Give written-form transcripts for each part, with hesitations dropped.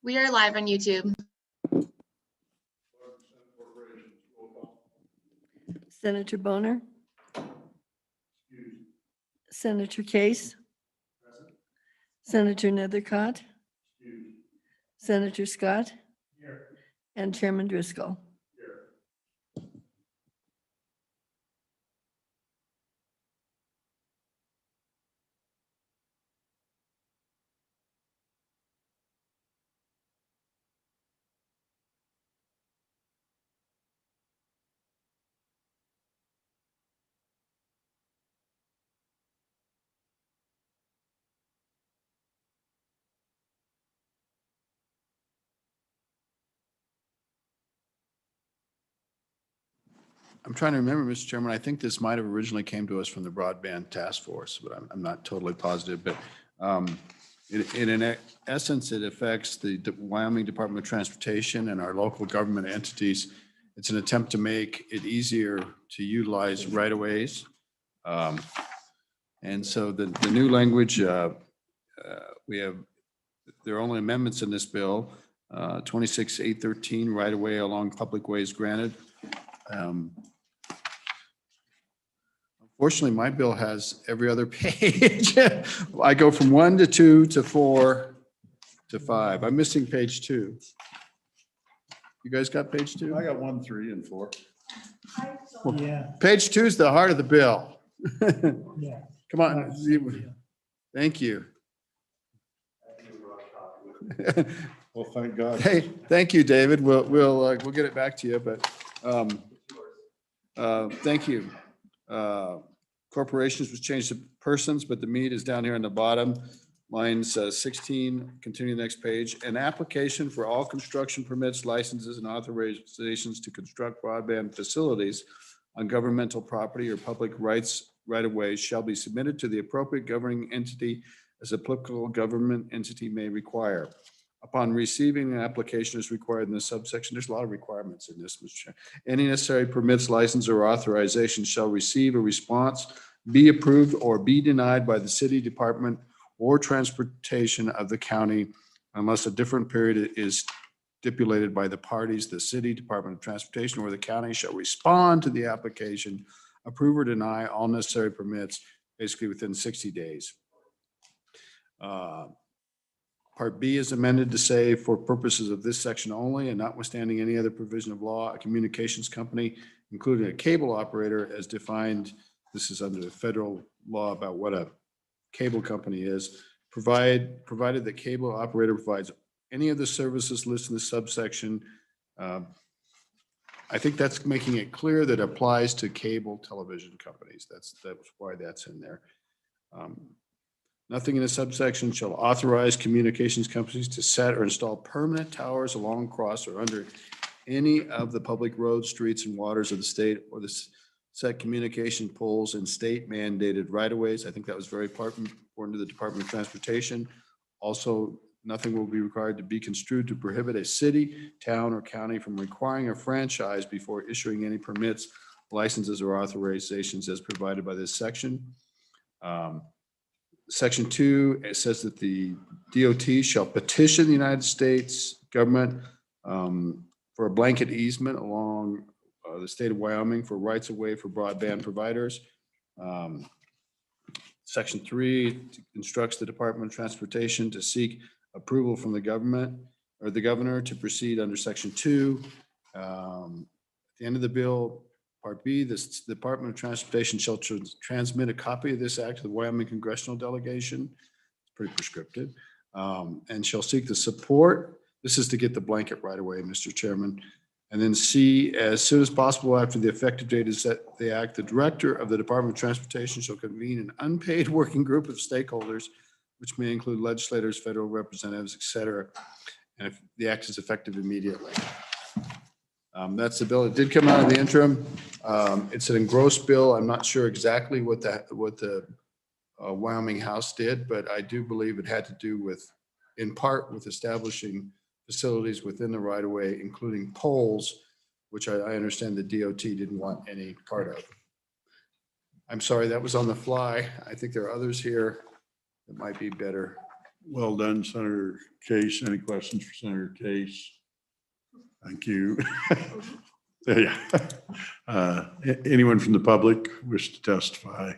We are live on YouTube. Senator Boner. Senator Case. Senator Nethercott. Senator Scott. And Chairman Driscoll. I'm trying to remember, Mr. Chairman, I think this might have originally came to us from the broadband task force, but I'm not totally positive. But in essence, it affects the Wyoming Department of Transportation and our local government entities. It's an attempt to make it easier to utilize right-of-ways. And so the new language, there are only amendments in this bill, 26.813, right-of-way along public ways granted. Fortunately, my bill has every other page. I go from 1 to 2 to 4 to 5. I'm missing page 2. You guys got page 2? I got 1, 3, and 4. Yeah, Page 2 is the heart of the bill. yeah. Come on. Thank you. Well, thank God. Hey, thank you, David. We'll get it back to you, but thank you. Corporations was changed to persons, but the meat is down here on the bottom. Mine's 16, continue the next page. An application for all construction permits, licenses, and authorizations to construct broadband facilities on governmental property or public right-of-ways shall be submitted to the appropriate governing entity as applicable government entity may require. Upon receiving an application as required in this subsection, there's a lot of requirements in this, Mr. Chair. Any necessary permits, license, or authorization shall receive a response, be approved, or be denied by the city department or transportation of the county unless a different period is stipulated by the parties. The city department of transportation or the county shall respond to the application, approve or deny all necessary permits, basically within 60 days. Part B is amended to say, for purposes of this section only and notwithstanding any other provision of law, a communications company, including a cable operator as defined, this is under the federal law about what a cable company is, provided that cable operator provides any of the services listed in the subsection. I think that's making it clear that applies to cable television companies. That's why that's in there. Nothing in the subsection shall authorize communications companies to set or install permanent towers along, across, or under any of the public roads, streets, and waters of the state, or the set communication poles in state mandated right-of-ways. I think that was very important to the Department of Transportation. Also, nothing will be required to be construed to prohibit a city, town, or county from requiring a franchise before issuing any permits, licenses, or authorizations as provided by this section. Section 2, it says that the DOT shall petition the United States government for a blanket easement along the state of Wyoming for rights of way for broadband providers. Section 3 instructs the Department of Transportation to seek approval from the government or the governor to proceed under Section 2. At the end of the bill, Part B, the Department of Transportation shall transmit a copy of this act to the Wyoming Congressional Delegation. It's pretty prescriptive. And shall seek the support. This is to get the blanket right away, Mr. Chairman. And then C, as soon as possible after the effective date is set, the act, the director of the Department of Transportation shall convene an unpaid working group of stakeholders, which may include legislators, federal representatives, et cetera. And if the act is effective immediately. That's the bill. It did come out of the interim. It's an engrossed bill. I'm not sure exactly what the Wyoming House did, but I do believe it had to do with, in part, with establishing facilities within the right of way, including poles, which I understand the DOT didn't want any part of. I'm sorry, that was on the fly. I think there are others here that might be better Well done, Senator Case. Any questions for Senator Case? Thank you. Yeah. Anyone from the public wish to testify?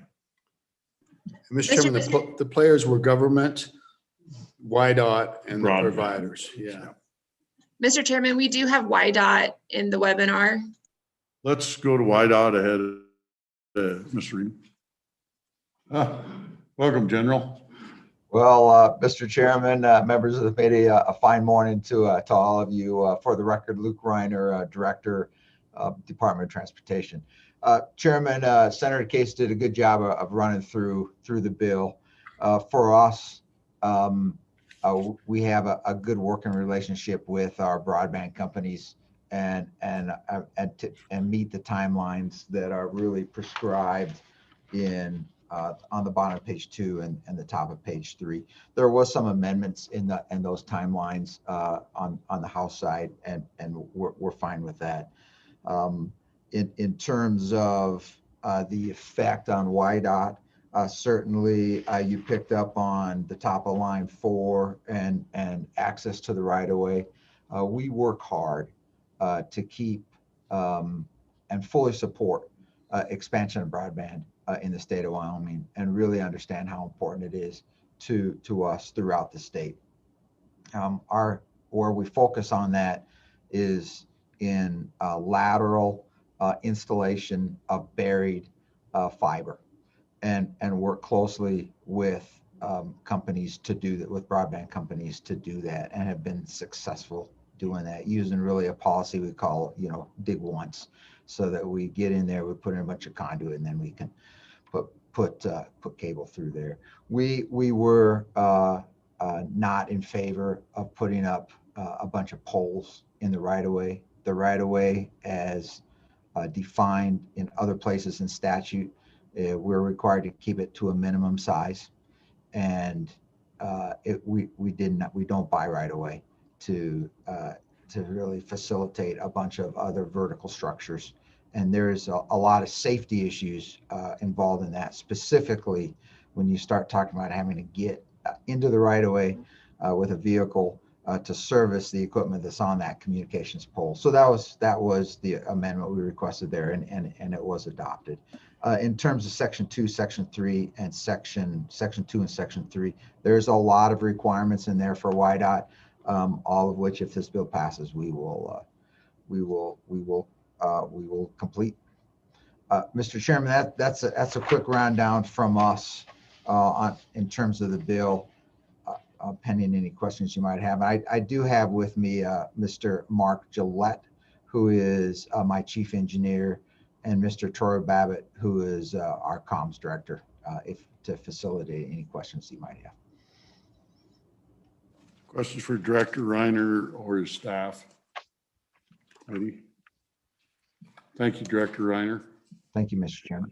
Mr. Chairman, the players were government, YDOT, and the Broadband. providers. Yeah. Mr. Chairman, we do have YDOT in the webinar. Let's go to YDOT ahead of Mr. Reed. Welcome, General. Well, Mr. Chairman, members of the committee, a fine morning to all of you. For the record, Luke Reiner, Director of Department of Transportation. Chairman, Senator Case did a good job of running through the bill. For us, we have a good working relationship with our broadband companies and meet the timelines that are really prescribed in on the bottom of page 2 and the top of page 3. There was some amendments in those timelines on the House side, and we're fine with that. In terms of the effect on YDOT, certainly you picked up on the top of line 4 and access to the right of way. We work hard to keep and fully support expansion of broadband in the state of Wyoming, and really understand how important it is to us throughout the state. Where we focus on that is in lateral installation of buried fiber, and work closely with companies to do that, with broadband companies to do that, and have been successful doing that using really a policy we call, dig once, so that we get in there, we put in a bunch of conduit, and then we can put cable through there. We were not in favor of putting up a bunch of poles in the right of way. The right of way, as defined in other places in statute, we're required to keep it to a minimum size, and we don't buy right of way to really facilitate a bunch of other vertical structures. And there's a lot of safety issues involved in that, specifically when you start talking about having to get into the right of way with a vehicle to service the equipment that's on that communications pole. So that was the amendment we requested there, and it was adopted. In terms of section 2, section 3, and section 2 and section 3, there's a lot of requirements in there for YDOT, all of which, if this bill passes, we will complete. Mr. Chairman, that's a quick rundown from us in terms of the bill, pending any questions you might have. I do have with me Mr. Mark Gillette, who is my chief engineer, and Mr. Troy Babbitt, who is our comms director, to facilitate any questions you might have. Questions for Director Reiner or his staff? Ready? Thank you, Director Reiner. Thank you, Mr. Chairman.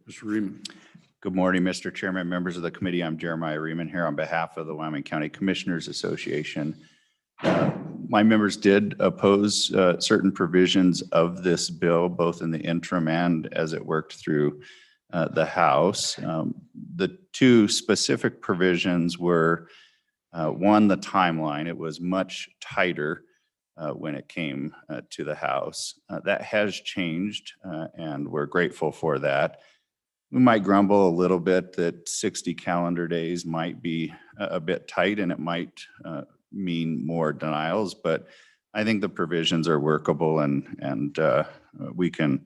Mr. Reed. Good morning, Mr. Chairman, members of the committee. I'm Jeremiah Riemann here on behalf of the Wyoming County Commissioners Association. My members did oppose certain provisions of this bill, both in the interim and as it worked through the House. The two specific provisions were, one, the timeline. It was much tighter when it came to the House. That has changed, and we're grateful for that. We might grumble a little bit that 60 calendar days might be a bit tight, and it might mean more denials, but I think the provisions are workable, and we can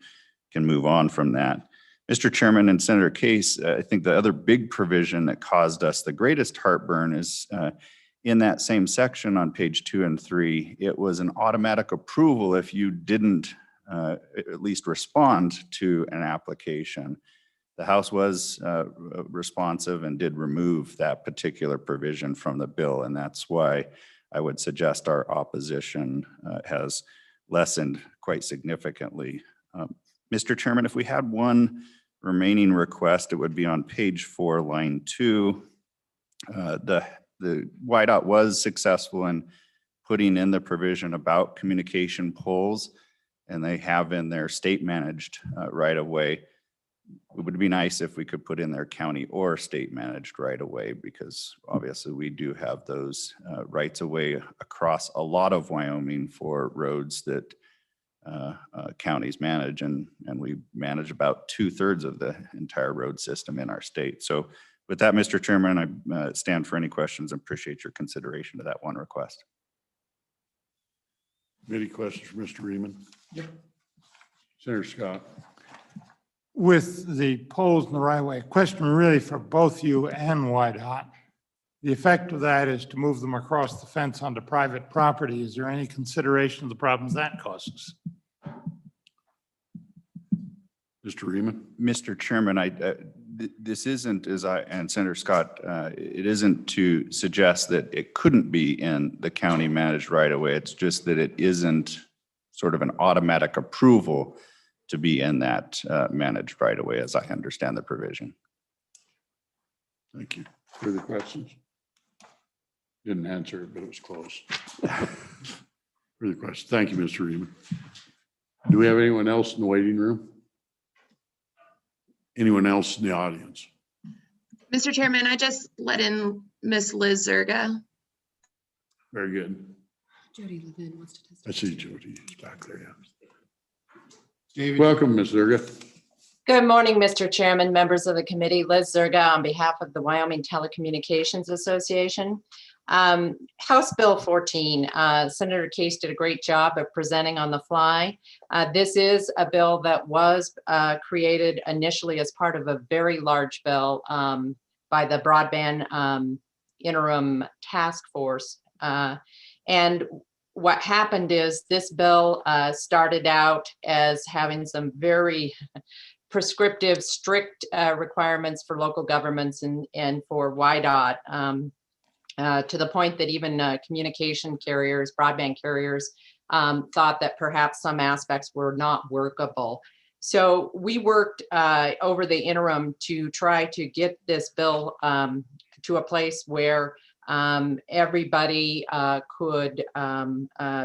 move on from that. Mr. Chairman and Senator Case, I think the other big provision that caused us the greatest heartburn is in that same section on page 2 and 3. It was an automatic approval if you didn't at least respond to an application. The House was responsive and did remove that particular provision from the bill, and that's why I would suggest our opposition has lessened quite significantly. Mr. Chairman, if we had one remaining request, it would be on page 4, line 2. The YDOT was successful in putting in the provision about communication poles, and they have in their state managed right of way. it would be nice if we could put in there county or state managed right away, because obviously we do have those rights of way across a lot of Wyoming for roads that counties manage, and we manage about 2/3 of the entire road system in our state. So with that, Mr. Chairman, I stand for any questions and appreciate your consideration of that one request. Any questions for Mr. Reedman? Senator Scott. With the poles in the right of way, question really for both you and YDOT. The effect of that is to move them across the fence onto private property. Is there any consideration of the problems that causes? Mr. Reedman. Mr. Chairman, this isn't, and Senator Scott, it isn't to suggest that it couldn't be in the county managed right away. It's just that it isn't sort of an automatic approval to be in that managed right away, as I understand the provision. Thank you. Further questions? Didn't answer it, but it was close. Further questions? Thank you, Mr. Reedman. Do we have anyone else in the waiting room? Anyone else in the audience? Mr. Chairman, I just let in Miss Liz Zerga. Very good. Jody Levin wants to testify. I see Jody is back there. Yeah. Welcome, Ms. Zerga. Good morning, Mr. Chairman, members of the committee. Liz Zerga on behalf of the Wyoming Telecommunications Association. House Bill 14, Senator Case did a great job of presenting on the fly. This is a bill that was created initially as part of a very large bill by the Broadband Interim Task Force. And what happened is this bill started out as having some very prescriptive, strict requirements for local governments and for YDOT, to the point that even communication carriers, broadband carriers, thought that perhaps some aspects were not workable. So we worked over the interim to try to get this bill to a place where everybody could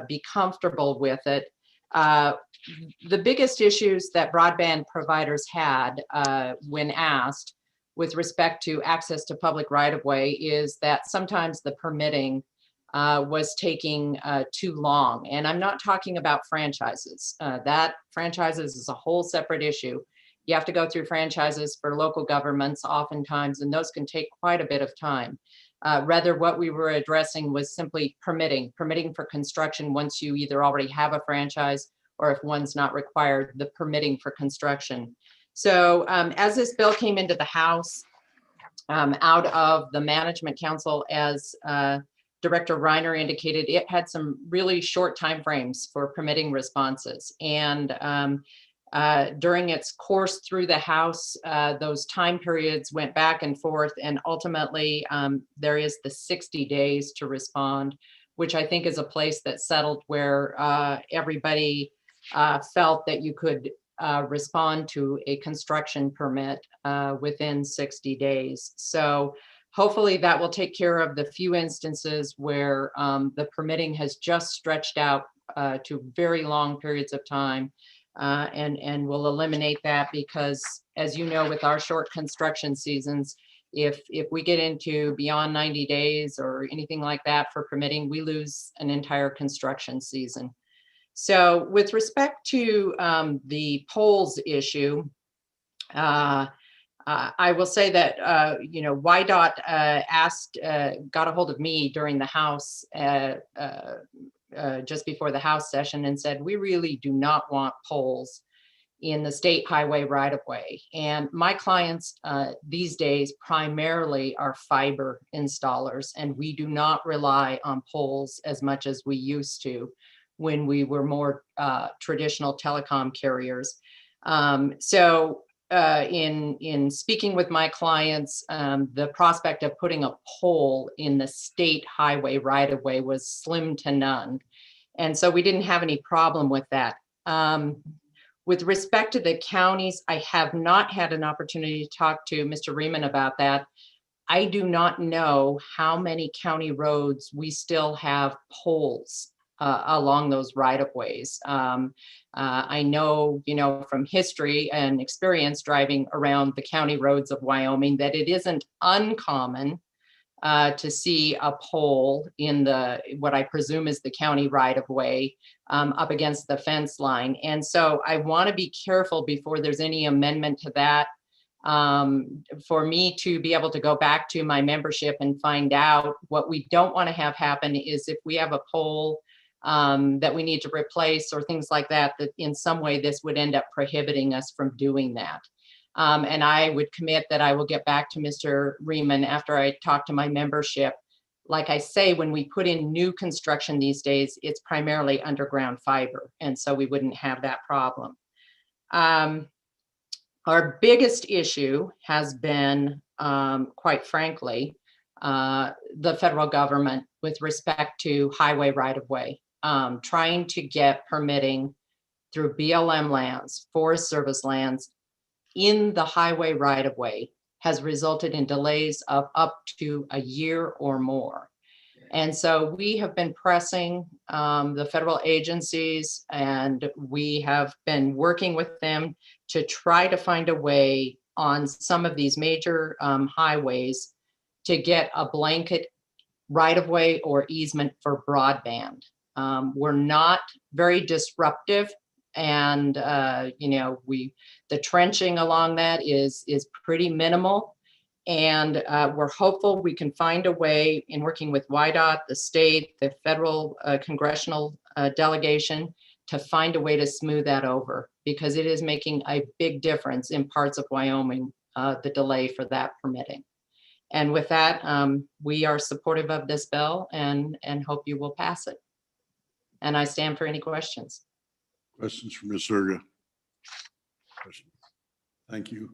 be comfortable with it. The biggest issues that broadband providers had when asked with respect to access to public right-of-way is that sometimes the permitting was taking too long. And I'm not talking about franchises. That franchises is a whole separate issue. You have to go through franchises for local governments oftentimes, and those can take quite a bit of time. Rather, what we were addressing was simply permitting for construction once you either already have a franchise or if one's not required, the permitting for construction. So as this bill came into the House, out of the Management Council, as Director Reiner indicated, it had some really short timeframes for permitting responses. And during its course through the House, those time periods went back and forth, and ultimately there is the 60 days to respond, which I think is a place that settled where everybody felt that you could respond to a construction permit within 60 days. So hopefully that will take care of the few instances where the permitting has just stretched out to very long periods of time. And we'll eliminate that because, as you know, with our short construction seasons, if we get into beyond 90 days or anything like that for permitting, we lose an entire construction season. So with respect to the polls issue, I will say that, YDOT got a hold of me during the House just before the House session and said, we really do not want polls in the state highway right-of-way. And my clients these days primarily are fiber installers, and we do not rely on polls as much as we used to when we were more traditional telecom carriers. So in speaking with my clients, the prospect of putting a pole in the state highway right-of-way was slim to none. And so we didn't have any problem with that. With respect to the counties, I have not had an opportunity to talk to Mr. Reedman about that. I do not know how many county roads we still have poles along those right-of-ways. I know, from history and experience driving around the county roads of Wyoming, that it isn't uncommon to see a pole in what I presume is the county right-of-way up against the fence line. And so I want to be careful before there's any amendment to that, for me to be able to go back to my membership and find out. What we don't want to have happen is if we have a pole that we need to replace or things like that, that in some way this would end up prohibiting us from doing that. And I would commit that I will get back to Mr. Riemann after I talk to my membership. Like I say, when we put in new construction these days, it's primarily underground fiber. And so we wouldn't have that problem. Our biggest issue has been, quite frankly, the federal government with respect to highway right-of-way, trying to get permitting through BLM lands, Forest Service lands, in the highway right-of-way has resulted in delays of up to a year or more. And so we have been pressing the federal agencies, and we have been working with them to try to find a way on some of these major highways to get a blanket right-of-way or easement for broadband. We're not very disruptive. And, the trenching along that is pretty minimal. And we're hopeful we can find a way in working with YDOT, the state, the federal congressional delegation to find a way to smooth that over, because it is making a big difference in parts of Wyoming, the delay for that permitting. And with that, we are supportive of this bill and hope you will pass it. And I stand for any questions. Questions for Ms. Zerga? Questions? Thank you.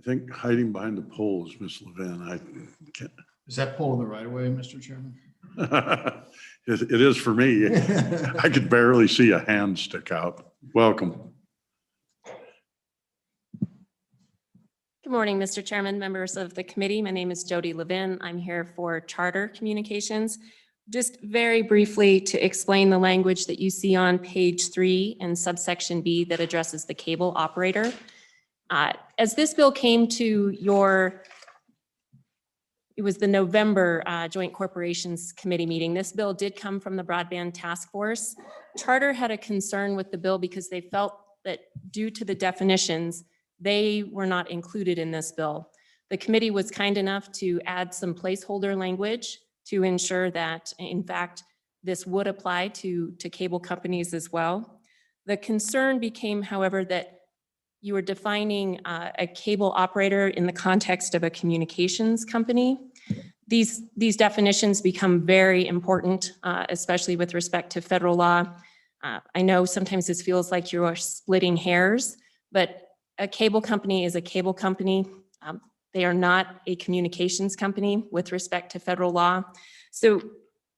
I think hiding behind the pole is Ms. Levin. Is that pole in the right of way, Mr. Chairman? It is for me. I could barely see a hand stick out. Welcome. Good morning, Mr. Chairman, members of the committee. My name is Jody Levin. I'm here for Charter Communications. Just very briefly to explain the language that you see on page 3 in subsection B that addresses the cable operator. As this bill came to it was the November Joint Corporations Committee meeting. This bill did come from the Broadband Task Force. Charter had a concern with the bill because they felt that due to the definitions, they were not included in this bill. The committee was kind enough to add some placeholder language to ensure that, in fact, this would apply to cable companies as well. The concern became, however, that you were defining a cable operator in the context of a communications company. These definitions become very important, especially with respect to federal law. I know sometimes this feels like you are splitting hairs, but a cable company is a cable company. They are not a communications company with respect to federal law. So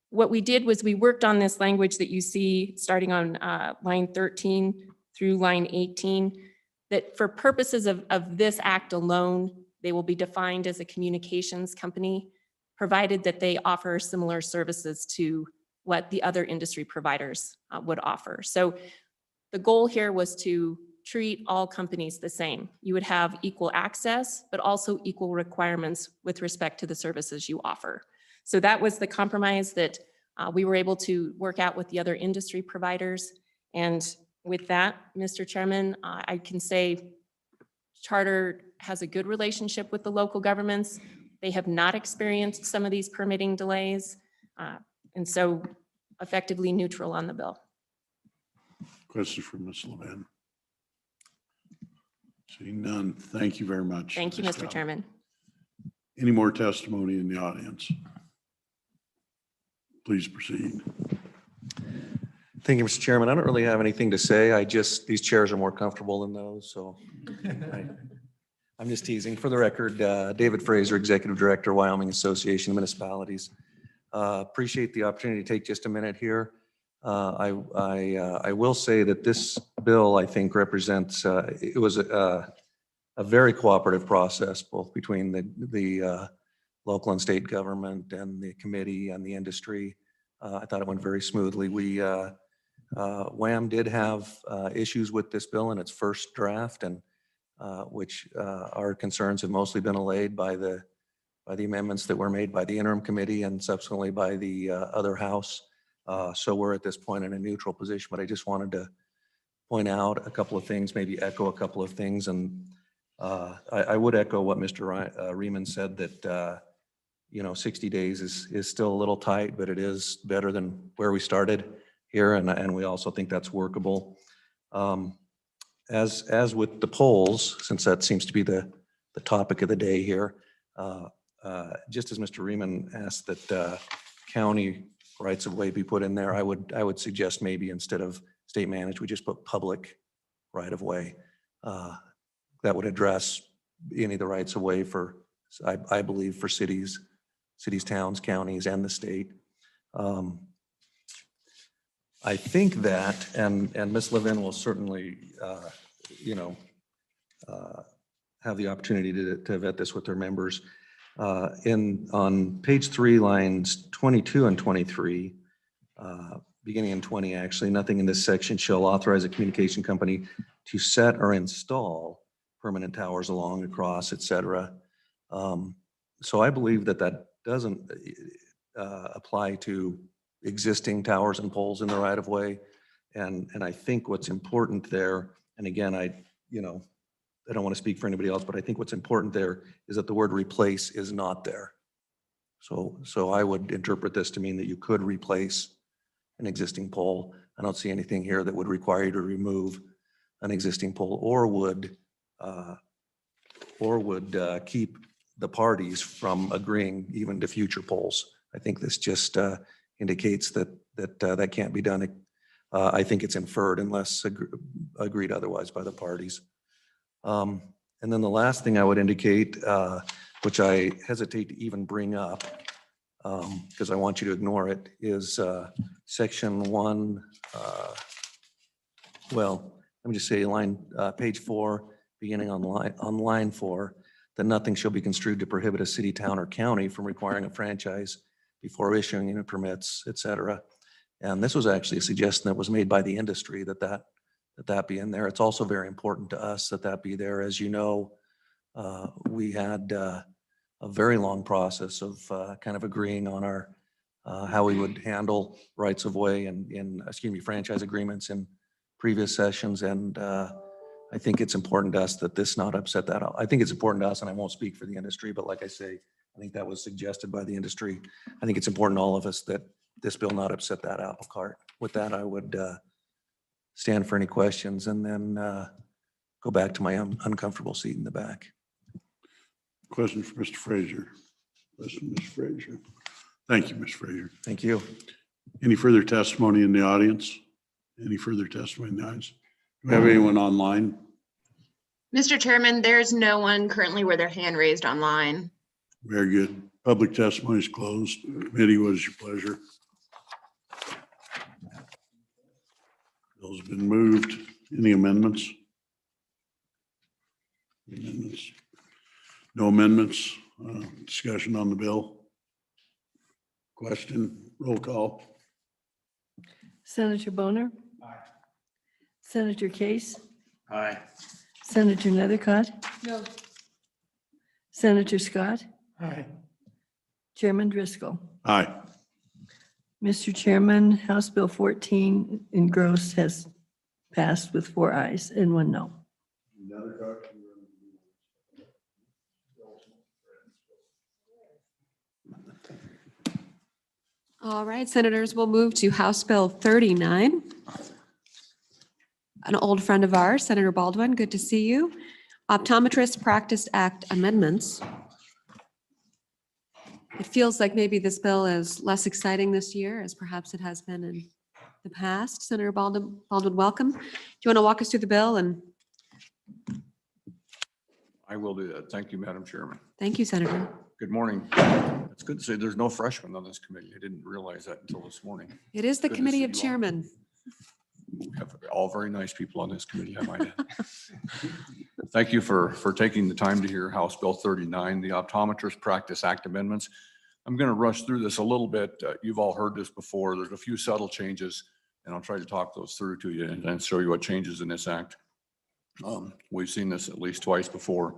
what we did was we worked on this language that you see starting on line 13 through line 18, that for purposes of this act alone, they will be defined as a communications company, provided that they offer similar services to what the other industry providers would offer. So the goal here was to treat all companies the same. You would have equal access, but also equal requirements with respect to the services you offer. So that was the compromise that we were able to work out with the other industry providers. And with that, Mr. Chairman, I can say Charter has a good relationship with the local governments. They have not experienced some of these permitting delays, and so effectively neutral on the bill. Question for Ms. Levin. Seeing none, thank you very much. Thank you, Nice Mr. job. Chairman. Any more testimony in the audience? Please proceed. Thank you, Mr. Chairman. I don't really have anything to say. These chairs are more comfortable than those, so I'm just teasing. For the record, David Fraser, Executive Director, Wyoming Association of Municipalities. Appreciate the opportunity to take just a minute here. I will say that this bill, I think, represents, it was a very cooperative process, both between the local and state government and the committee and the industry. I thought it went very smoothly. WAM did have issues with this bill in its first draft, and which our concerns have mostly been allayed by the amendments that were made by the interim committee and subsequently by the other house. So we're at this point in a neutral position, but I just wanted to point out a couple of things, maybe echo a couple of things. And I would echo what Mr. Riemann said, that 60 days is still a little tight, but it is better than where we started here. And we also think that's workable. As with the polls, since that seems to be the topic of the day here, just as Mr. Riemann asked that county rights of way be put in there, I would suggest maybe instead of state managed, we just put public right of way. That would address any of the rights of way for, I believe, for cities, towns, counties, and the state. I think that, and Ms. Levin will certainly, have the opportunity to vet this with their members. On page 3, lines 22 and 23, beginning in 20, actually, nothing in this section shall authorize a communication company to set or install permanent towers along, across, et cetera. So I believe that doesn't apply to existing towers and poles in the right of way. And I think what's important there, and again, I don't want to speak for anybody else, but I think what's important there is that the word replace is not there. So I would interpret this to mean that you could replace an existing pole. I don't see anything here that would require you to remove an existing pole or would keep the parties from agreeing even to future polls. I think this just indicates that can't be done. I think it's inferred unless agreed otherwise by the parties. And then the last thing I would indicate, which I hesitate to even bring up because I want you to ignore it, is section 1. Well, let me just say page 4, beginning on line 4, that nothing shall be construed to prohibit a city, town, or county from requiring a franchise before issuing any permits, et cetera. And this was actually a suggestion that was made by the industry that be in there. It's also very important to us that be there. As you know, we had a very long process of kind of agreeing on our how we would handle rights of way and franchise agreements in previous sessions. And I think it's important to us that this not upset that. I think it's important to us, and I won't speak for the industry, but like I say, I think that was suggested by the industry. I think it's important to all of us that this bill not upset that apple cart. With that, I would stand for any questions and then go back to my uncomfortable seat in the back. Question for Mr. Frazier. Question, Ms. Frazier. Thank you, Ms. Frazier. Thank you. Any further testimony in the audience? Any further testimony in the audience? Do we have anyone online? Mr. Chairman, there's no one currently with their hand raised online. Very good. Public testimony is closed. Committee, what is your pleasure? Bills have been moved. Any amendments? Amendments? No amendments. Discussion on the bill. Question, roll call. Senator Boner? Aye. Senator Case? Aye. Senator Nethercott? No. Senator Scott? Aye. Chairman Driscoll? Aye. Mr. Chairman, House Bill 14 engrossed has passed with 4 ayes and 1 no. All right, Senators, we'll move to House Bill 39. An old friend of ours, Senator Baldwin, good to see you. Optometrist Practice Act amendments. It feels like maybe this bill is less exciting this year as perhaps it has been in the past. Senator Baldwin, welcome. Do you want to walk us through the bill? And I will do that. Thank you, Madam Chairman. thank you, Senator. Good morning. It's good to say there's no freshmen on this committee. I didn't realize that until this morning. It is the Good to Committee see of you all. Chairmen. We have all very nice people on this committee, I might add. Thank you for taking the time to hear House Bill 39, the Optometrist Practice Act amendments. I'm going to rush through this a little bit. You've all heard this before. There's a few subtle changes, and I'll try to talk those through to you and show you what changes in this act. We've seen this at least twice before.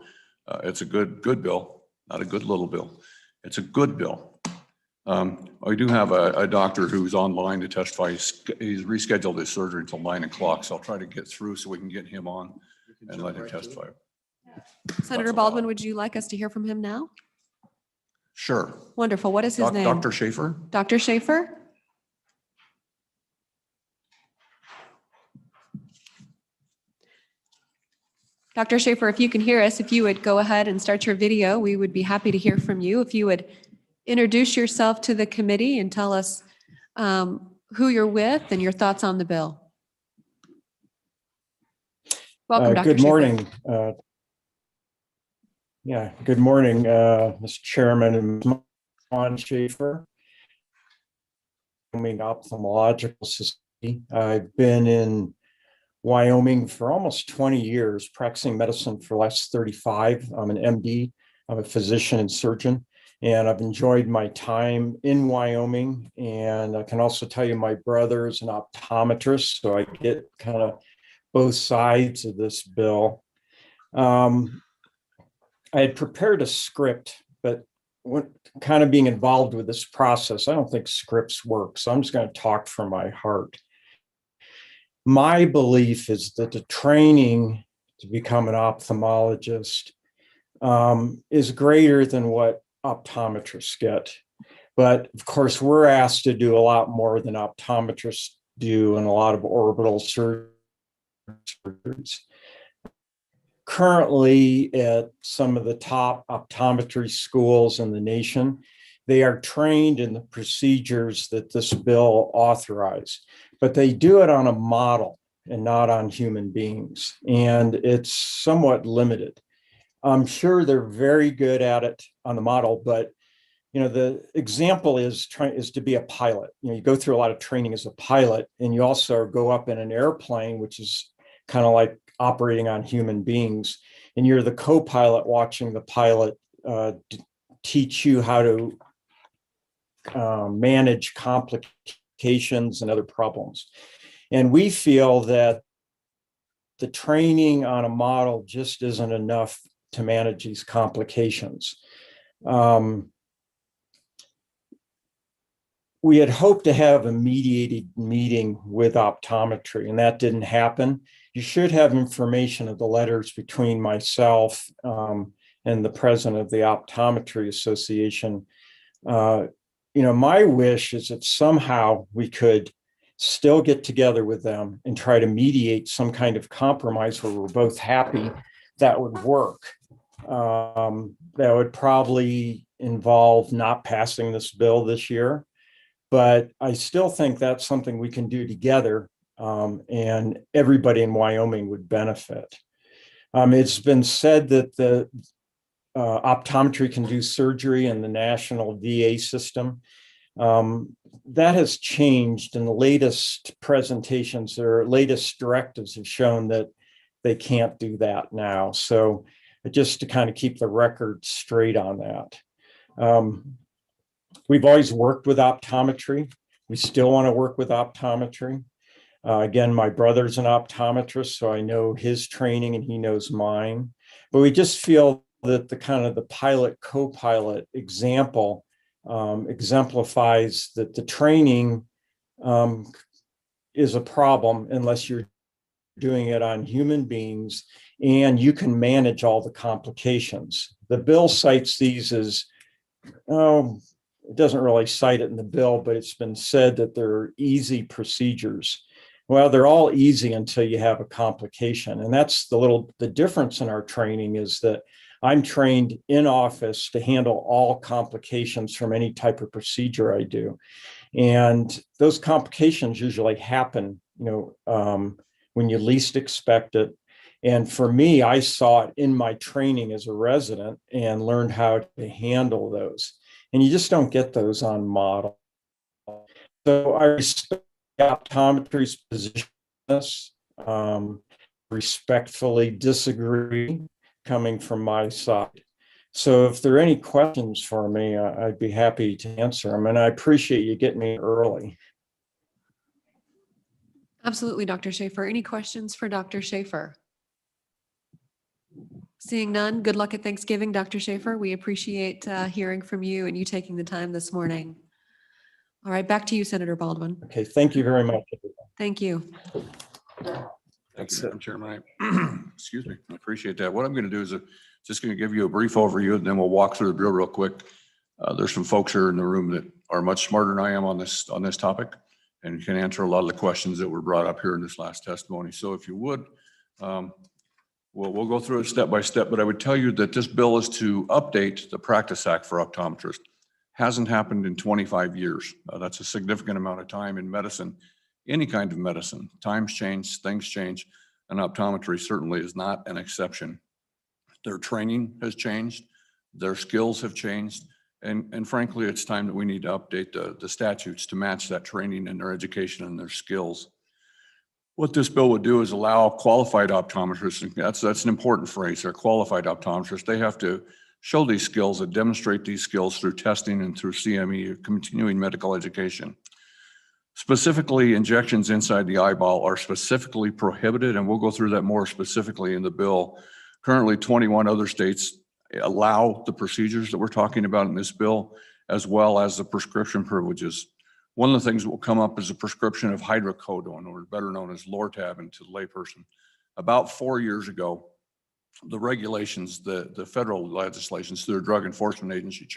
It's a good bill, not a good little bill. It's a good bill. I do have a doctor who's online to testify. He's rescheduled his surgery until 9 o'clock, so I'll try to get through so we can get him on and let him testify. Senator Baldwin, would you like us to hear from him now? Sure. Wonderful. What is his name? Dr. Schaefer? Dr. Schaefer? Dr. Schaefer, if you can hear us, if you would go ahead and start your video, we would be happy to hear from you. If you would introduce yourself to the committee and tell us who you're with and your thoughts on the bill. Welcome, Dr. Good Schaefer. morning. Good morning, Mr. Chairman and Ms. Schaefer. Wyoming Ophthalmological Society. I've been in Wyoming for almost 20 years, practicing medicine for the last 35. I'm an MD. I'm a physician and surgeon, and I've enjoyed my time in Wyoming. And I can also tell you my brother is an optometrist, so I get kind of both sides of this bill. I had prepared a script, but when kind of being involved with this process, I don't think scripts work. So I'm just going to talk from my heart. My belief is that the training to become an ophthalmologist is greater than what optometrists get. But of course, we're asked to do a lot more than optometrists do in a lot of orbital surgeries. Currently, at some of the top optometry schools in the nation, they are trained in the procedures that this bill authorizes, but they do it on a model and not on human beings. And it's somewhat limited. I'm sure they're very good at it on the model, but the example is to be a pilot. You go through a lot of training as a pilot, and you also go up in an airplane, which is kind of like operating on human beings. And you're the co-pilot watching the pilot teach you how to manage complications and other problems. And we feel that the training on a model just isn't enough to manage these complications. We had hoped to have a mediated meeting with optometry, and that didn't happen. You should have information of the letters between myself and the president of the Optometry Association. My wish is that somehow we could still get together with them and try to mediate some kind of compromise where we're both happy. That would work. That would probably involve not passing this bill this year, but I still think that's something we can do together, and everybody in Wyoming would benefit. It's been said that the optometry can do surgery in the national VA system. That has changed in the latest presentations. Their latest directives have shown that they can't do that now. So just to kind of keep the record straight on that. We've always worked with optometry. We still want to work with optometry. Again, my brother's an optometrist, so I know his training and he knows mine. But we just feel that the kind of the pilot co-pilot example exemplifies that the training is a problem unless you're doing it on human beings and you can manage all the complications. The bill cites these as, it doesn't really cite it in the bill, but it's been said that they're easy procedures. Well, they're all easy until you have a complication. And that's the difference in our training is that I'm trained in office to handle all complications from any type of procedure I do. And those complications usually happen, when you least expect it. And for me, I saw it in my training as a resident and learned how to handle those. And you just don't get those on model. So I respect optometry's position on this, respectfully disagree coming from my side. So if there are any questions for me, I'd be happy to answer them. And I appreciate you getting me early. Absolutely, Dr. Schaefer. Any questions for Dr. Schaefer? Seeing none, good luck at Thanksgiving, Dr. Schaefer. We appreciate hearing from you and you taking the time this morning. All right, back to you, Senator Baldwin. Okay, thank you very much. Thank you. Thank you, Madam Chairman. Excuse me, I appreciate that. What I'm going to do is just going to give you a brief overview and then we'll walk through the bill real quick. There's some folks here in the room that are much smarter than I am on this topic and can answer a lot of the questions that were brought up here in this last testimony. So if you would, we'll go through it step by step, but I would tell you that this bill is to update the Practice Act for optometrists. Hasn't happened in 25 years. That's a significant amount of time in medicine, any kind of medicine. Times change, things change, and optometry certainly is not an exception. Their training has changed, their skills have changed, and frankly, it's time that we need to update the statutes to match that training and their education and their skills. What this bill would do is allow qualified optometrists, and that's an important phrase, they're qualified optometrists. They have to show these skills and demonstrate these skills through testing and through CME, continuing medical education. Specifically, injections inside the eyeball are specifically prohibited, and we'll go through that more specifically in the bill. Currently, 21 other states allow the procedures that we're talking about in this bill, as well as the prescription privileges. One of the things that will come up is a prescription of hydrocodone, or better known as Lortabin to the layperson. About 4 years ago, the regulations, the federal legislations through the Drug Enforcement Agency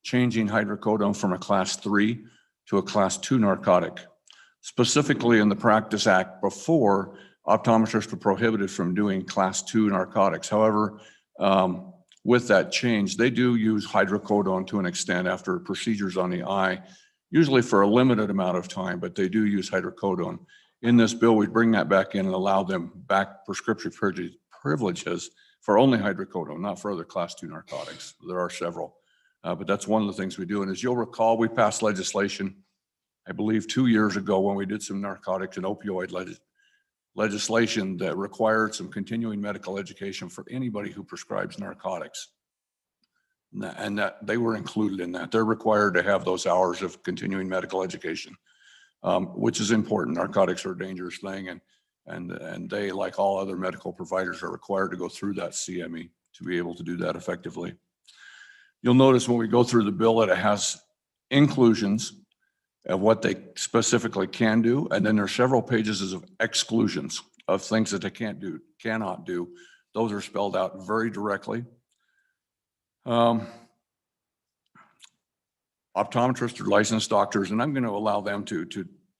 changing hydrocodone from a class 3 to a class 2 narcotic. Specifically in the Practice Act before, optometrists were prohibited from doing class 2 narcotics. However, with that change, they do use hydrocodone to an extent after procedures on the eye, usually for a limited amount of time, but they do use hydrocodone. In this bill, we bring that back in and allow them back prescription privileges for only hydrocodone, not for other class 2 narcotics. There are several, but that's one of the things we do. And as you'll recall, we passed legislation, I believe 2 years ago, when we did some narcotics and opioid legislation that required some continuing medical education for anybody who prescribes narcotics. And that they were included in that. They're required to have those hours of continuing medical education, which is important. Narcotics are a dangerous thing, and they, like all other medical providers, are required to go through that CME to be able to do that effectively. You'll notice when we go through the bill that it has inclusions of what they specifically can do, and then there's several pages of exclusions of things that they cannot do. Those are spelled out very directly. Optometrists are licensed doctors, and I'm going to allow them to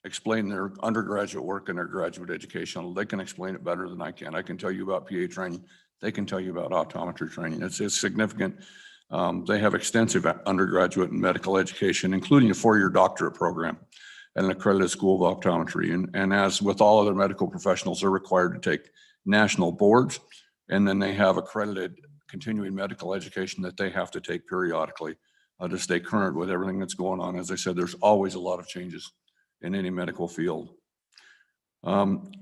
explain their undergraduate work and their graduate education. They can explain it better than I can. I can tell you about PA training. They can tell you about optometry training. It's significant. They have extensive undergraduate and medical education, including a 4-year doctorate program and an accredited school of optometry. And as with all other medical professionals, they're required to take national boards, and then they have accredited continuing medical education that they have to take periodically to stay current with everything that's going on. As I said, there's always a lot of changes in any medical field.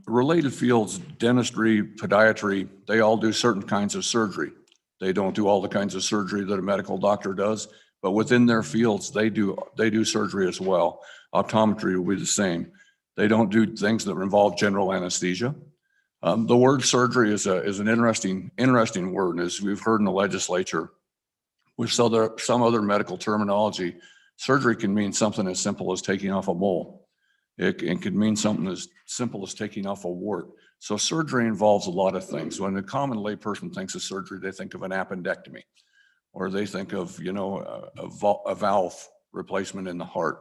Related fields, dentistry, podiatry, they all do certain kinds of surgery. They don't do all the kinds of surgery that a medical doctor does, but within their fields, they do surgery as well. Optometry will be the same. They don't do things that involve general anesthesia. The word surgery is an interesting word, as we've heard in the legislature. With some other medical terminology, surgery can mean something as simple as taking off a mole. It could mean something as simple as taking off a wart. So surgery involves a lot of things. When a common layperson thinks of surgery, they think of an appendectomy, or they think of, a valve replacement in the heart.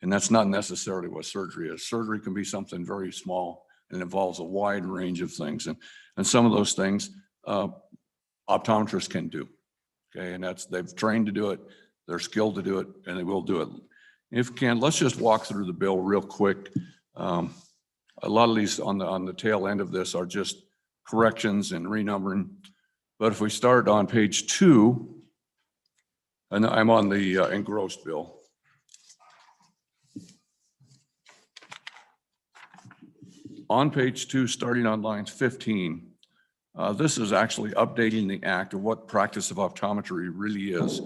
And that's not necessarily what surgery is. Surgery can be something very small and involves a wide range of things. And some of those things optometrists can do. Okay, and they've trained to do it, they're skilled to do it, and they will do it. If you can, let's just walk through the bill real quick. A lot of these on the tail end of this are just corrections and renumbering. But if we start on page 2, and I'm on the engrossed bill. On page 2, starting on lines 15, This is actually updating the act of what practice of optometry really is.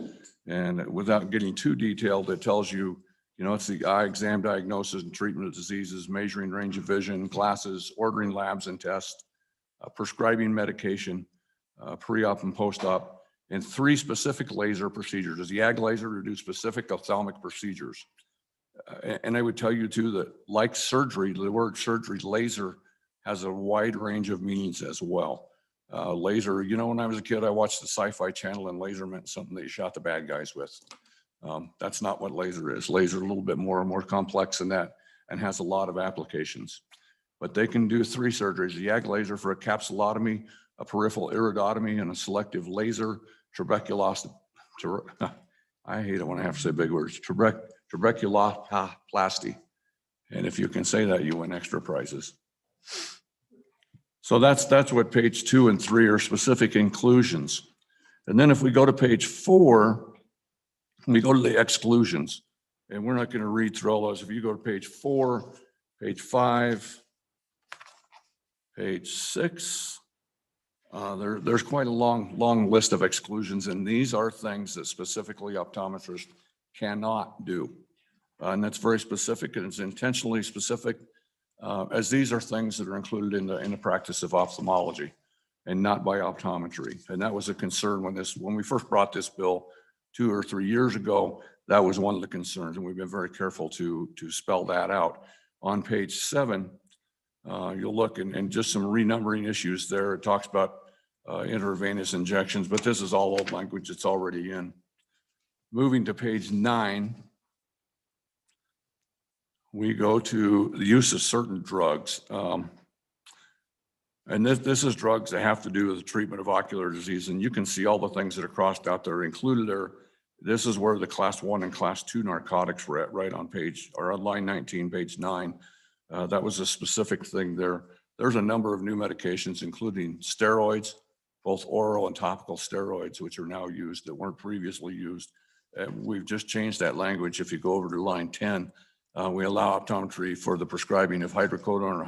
And without getting too detailed, it tells you, it's the eye exam, diagnosis and treatment of diseases, measuring range of vision, glasses, ordering labs and tests, prescribing medication, pre-op and post-op, and 3 specific laser procedures. Does the YAG laser to do specific ophthalmic procedures? And I would tell you too that like surgery, the word surgery, laser has a wide range of meanings as well. Laser, when I was a kid, I watched the Sci-Fi Channel, and laser meant something that you shot the bad guys with. That's not what laser is. Laser is a little bit more complex than that and has a lot of applications. But they can do 3 surgeries: a YAG laser for a capsulotomy, a peripheral iridotomy, and a selective laser trabeculoplasty. I hate it when I have to say big words. Trabeculoplasty. And if you can say that, you win extra prizes. So that's what page 2 and 3 are, specific inclusions. And then if we go to page 4, we go to the exclusions. And we're not going to read through all those. If you go to page 4, page 5, page 6, there's quite a long list of exclusions. And these are things that specifically optometrists cannot do. And that's very specific, and it's intentionally specific, as these are things that are included in the practice of ophthalmology and not by optometry. And that was a concern when we first brought this bill 2 or 3 years ago. That was one of the concerns, and we've been very careful to spell that out. On page 7, you'll look and just some renumbering issues there. It talks about intravenous injections, but this is all old language. It's already in. Moving to page 9, we go to the use of certain drugs. And this is drugs that have to do with the treatment of ocular disease. And you can see all the things that are crossed out there included there. This is where the class 1 and class 2 narcotics were at, right on line 19, page 9. That was a specific thing there. There's a number of new medications, including steroids, both oral and topical steroids, which are now used that weren't previously used. We've just changed that language. If you go over to line 10, we allow optometry for the prescribing of hydrocodone or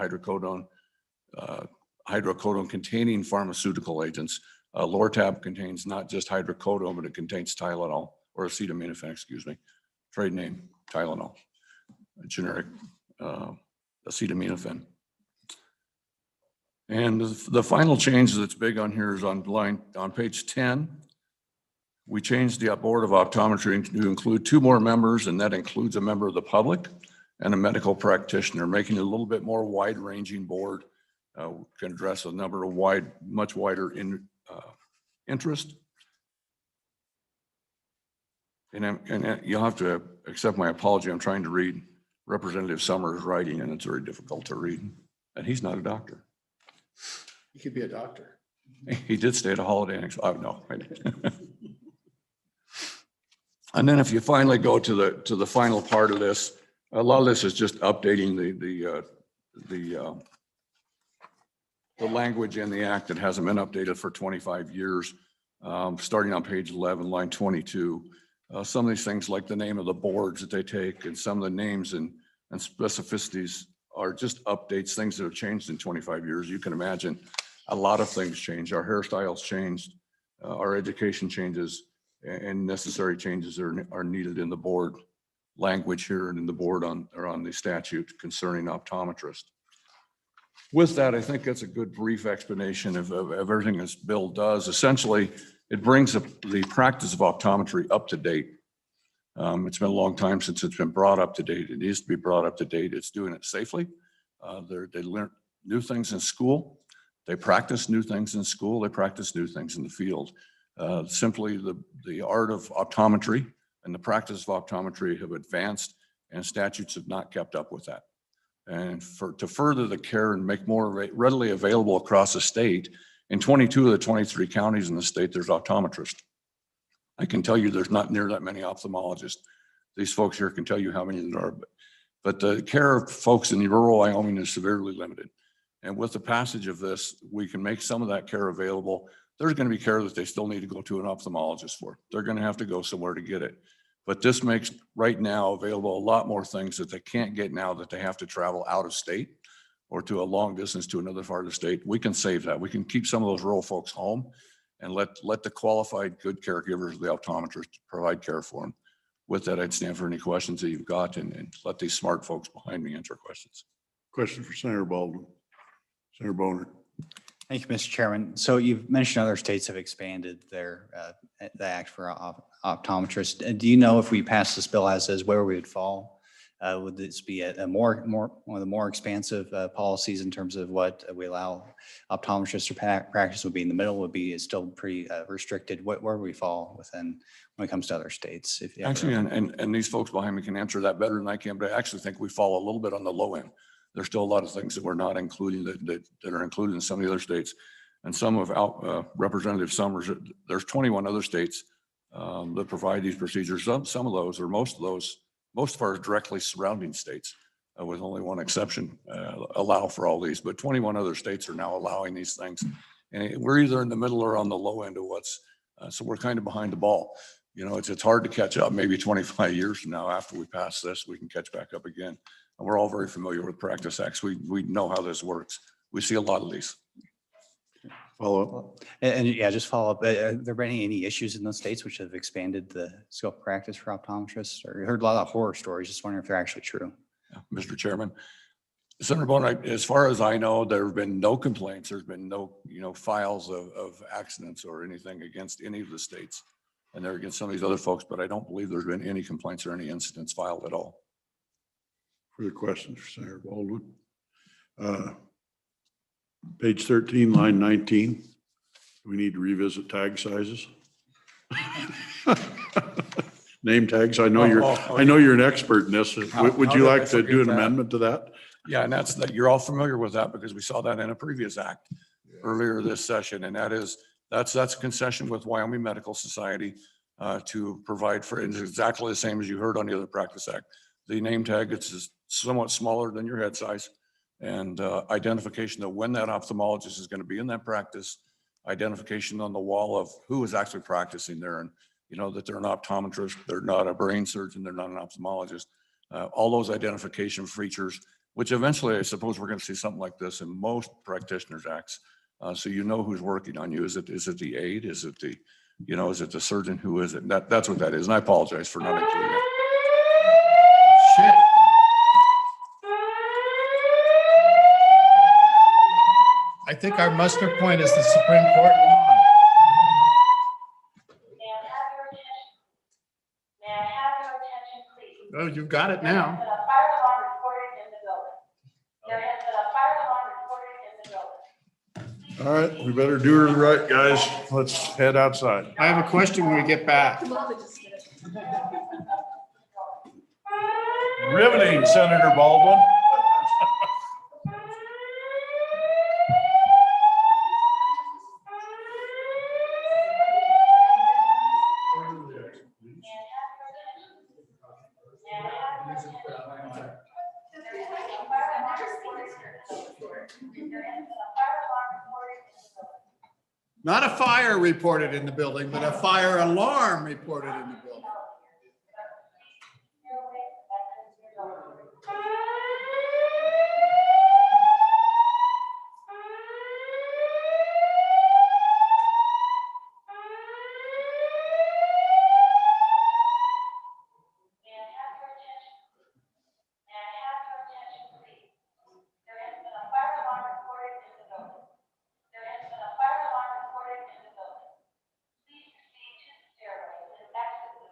hydrocodone containing pharmaceutical agents. Lortab contains not just hydrocodone, but it contains Tylenol, or acetaminophen, trade name Tylenol, generic acetaminophen. And the final change that's big on here is on page 10. We changed the Board of Optometry to include 2 more members, and that includes a member of the public and a medical practitioner, making it a little bit more wide-ranging board. Can address a number of much wider interest. And you'll have to accept my apology. I'm trying to read Representative Summers' writing, and it's very difficult to read. And he's not a doctor. You could be a doctor. He did stay at a Holiday Inn. Oh, no. And then if you finally go to the final part of this, a lot of this is just updating the language in the act that hasn't been updated for 25 years, starting on page 11, line 22. Some of these things, like the name of the boards that they take, and some of the names and specificities are just updates, things that have changed in 25 years. You can imagine a lot of things change. Our hairstyles changed, our education changes, and necessary changes are needed in the board language here and in the board on the statute concerning optometrists. With that, I think that's a good brief explanation of everything this bill does. Essentially, it brings the practice of optometry up to date. It's been a long time since it's been brought up to date. It needs to be brought up to date. It's doing it safely. They learn new things in school. They practice new things in school. They practice new things in the field. Simply the art of optometry and the practice of optometry have advanced, and statutes have not kept up with that. And to further the care and make more readily available across the state, in 22 of the 23 counties in the state, there's optometrists. I can tell you there's not near that many ophthalmologists. These folks here can tell you how many there are, but the care of folks in rural Wyoming is severely limited. And with the passage of this, we can make some of that care available. There's going to be care that they still need to go to an ophthalmologist for. They're going to have to go somewhere to get it. But this makes right now available a lot more things that they can't get now, that they have to travel out of state. or to a long distance to another part of the state, we can save that. We can keep some of those rural folks home and let the qualified, good caregivers, the optometrists, provide care for them. With that, I'd stand for any questions that you've got and let these smart folks behind me answer questions. Question for Senator Baldwin. Senator Boner. Thank you, Mr. Chairman. So you've mentioned other states have expanded their, the act for optometrists. Do you know if we pass this bill as is, where we would fall? Would this be a one of the more expansive policies in terms of what we allow optometrists to practice? Would be in the middle, would be still pretty restricted? Where would we fall within when it comes to other states? If you Actually, and these folks behind me can answer that better than I can, but I actually think we fall a little bit on the low end. There's still a lot of things that we're not including that are included in some of the other states. And some of Representative Summers, there's 21 other states that provide these procedures. Some of those, or most of those, most of our directly surrounding states, with only one exception, allow for all these, but 21 other states are now allowing these things. And we're either in the middle or on the low end of what's, so we're kind of behind the ball. You know, it's hard to catch up. Maybe 25 years from now, after we pass this, we can catch back up again. And we're all very familiar with Practice Acts. We know how this works. We see a lot of these. Follow up. And yeah, just follow up. Have there been any issues in those states which have expanded the scope of practice for optometrists? Or you heard a lot of horror stories. Just wondering if they're actually true. Yeah, Mr. Chairman, Senator Bone, as far as I know, there have been no complaints. There's been no, files of accidents or anything against any of the states. And they're against some of these other folks, but I don't believe there's been any complaints or any incidents filed at all. Further questions for Senator Baldwin? Page 13, line 19. We need to revisit tag sizes. Name tags. I know you're an expert in this. Would you like to do an amendment to that? Yeah, and that's that. You're all familiar with that because we saw that in a previous act earlier this session, and that's a concession with Wyoming Medical Society to provide for, and it's exactly the same as you heard on the other Practice Act. The name tag, it's somewhat smaller than your head size, and identification of when that ophthalmologist is going to be in that practice, identification on the wall of who is actually practicing there, and that they're an optometrist, they're not a brain surgeon, they're not an ophthalmologist. All those identification features, which eventually I suppose we're going to see something like this in most practitioners' acts. So who's working on you. Is it the aide? Is it the, is it the surgeon? Who is it? That's what that is. And I apologize for not including it. Shit. I think our muster point is the Supreme Court law. May I have your attention, please? Oh, you've got it now. There has been a fire alarm reported in the building. There has been a fire alarm reported in the building. All right, we better do her right, guys. Let's head outside. I have a question when we get back. Riveting, Senator Baldwin. Not a fire reported in the building, but a fire alarm reported in the building. Please proceed to the stairway and exit the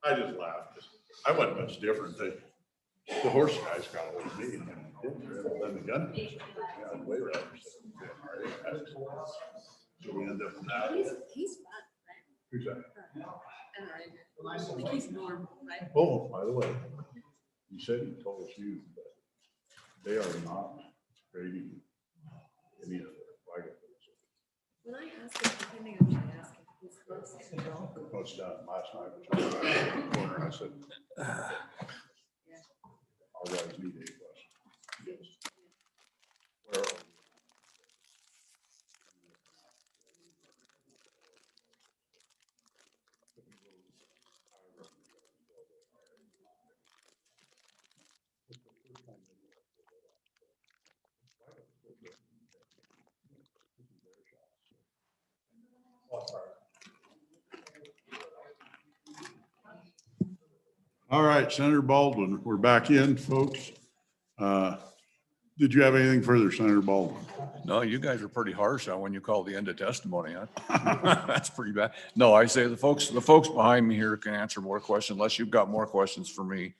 I just laughed. I wasn't much different. The horse guys got hold of me and then the gun. Yeah, way rather. So we end up now. He's fun, Who's that? right? He's normal, right? Oh, by the way, you said he told us you, but they are not grading any of their flag. When I asked him, I think I should ask him. He's close. What's done last night, which I was in the corner, I said, all guys need a question. Where are we? All right, Senator Baldwin, we're back in, folks. Did you have anything further, Senator Baldwin? No, you guys are pretty harsh on when you call the end of testimony, huh? That's pretty bad. No, I say the folks behind me here can answer more questions unless you've got more questions for me.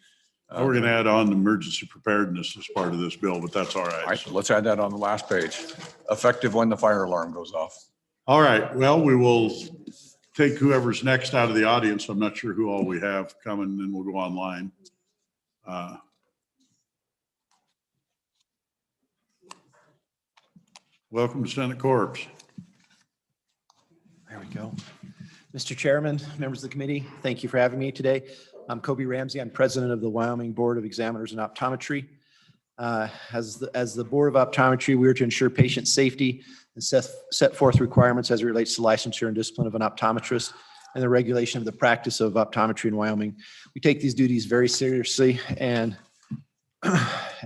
We're gonna add on emergency preparedness as part of this bill, but that's all All right. right, let's add that on the last page. Effective when the fire alarm goes off. All right, well, we will take whoever's next out of the audience. I'm not sure who all we have coming, then we'll go online. Welcome to Senate Corps. There we go. Mr. Chairman, members of the committee, thank you for having me today. I'm Kobe Ramsey. I'm president of the Wyoming Board of Examiners in Optometry. As the Board of Optometry, we are to ensure patient safety and set forth requirements as it relates to licensure and discipline of an optometrist and the regulation of the practice of optometry in Wyoming. We take these duties very seriously, and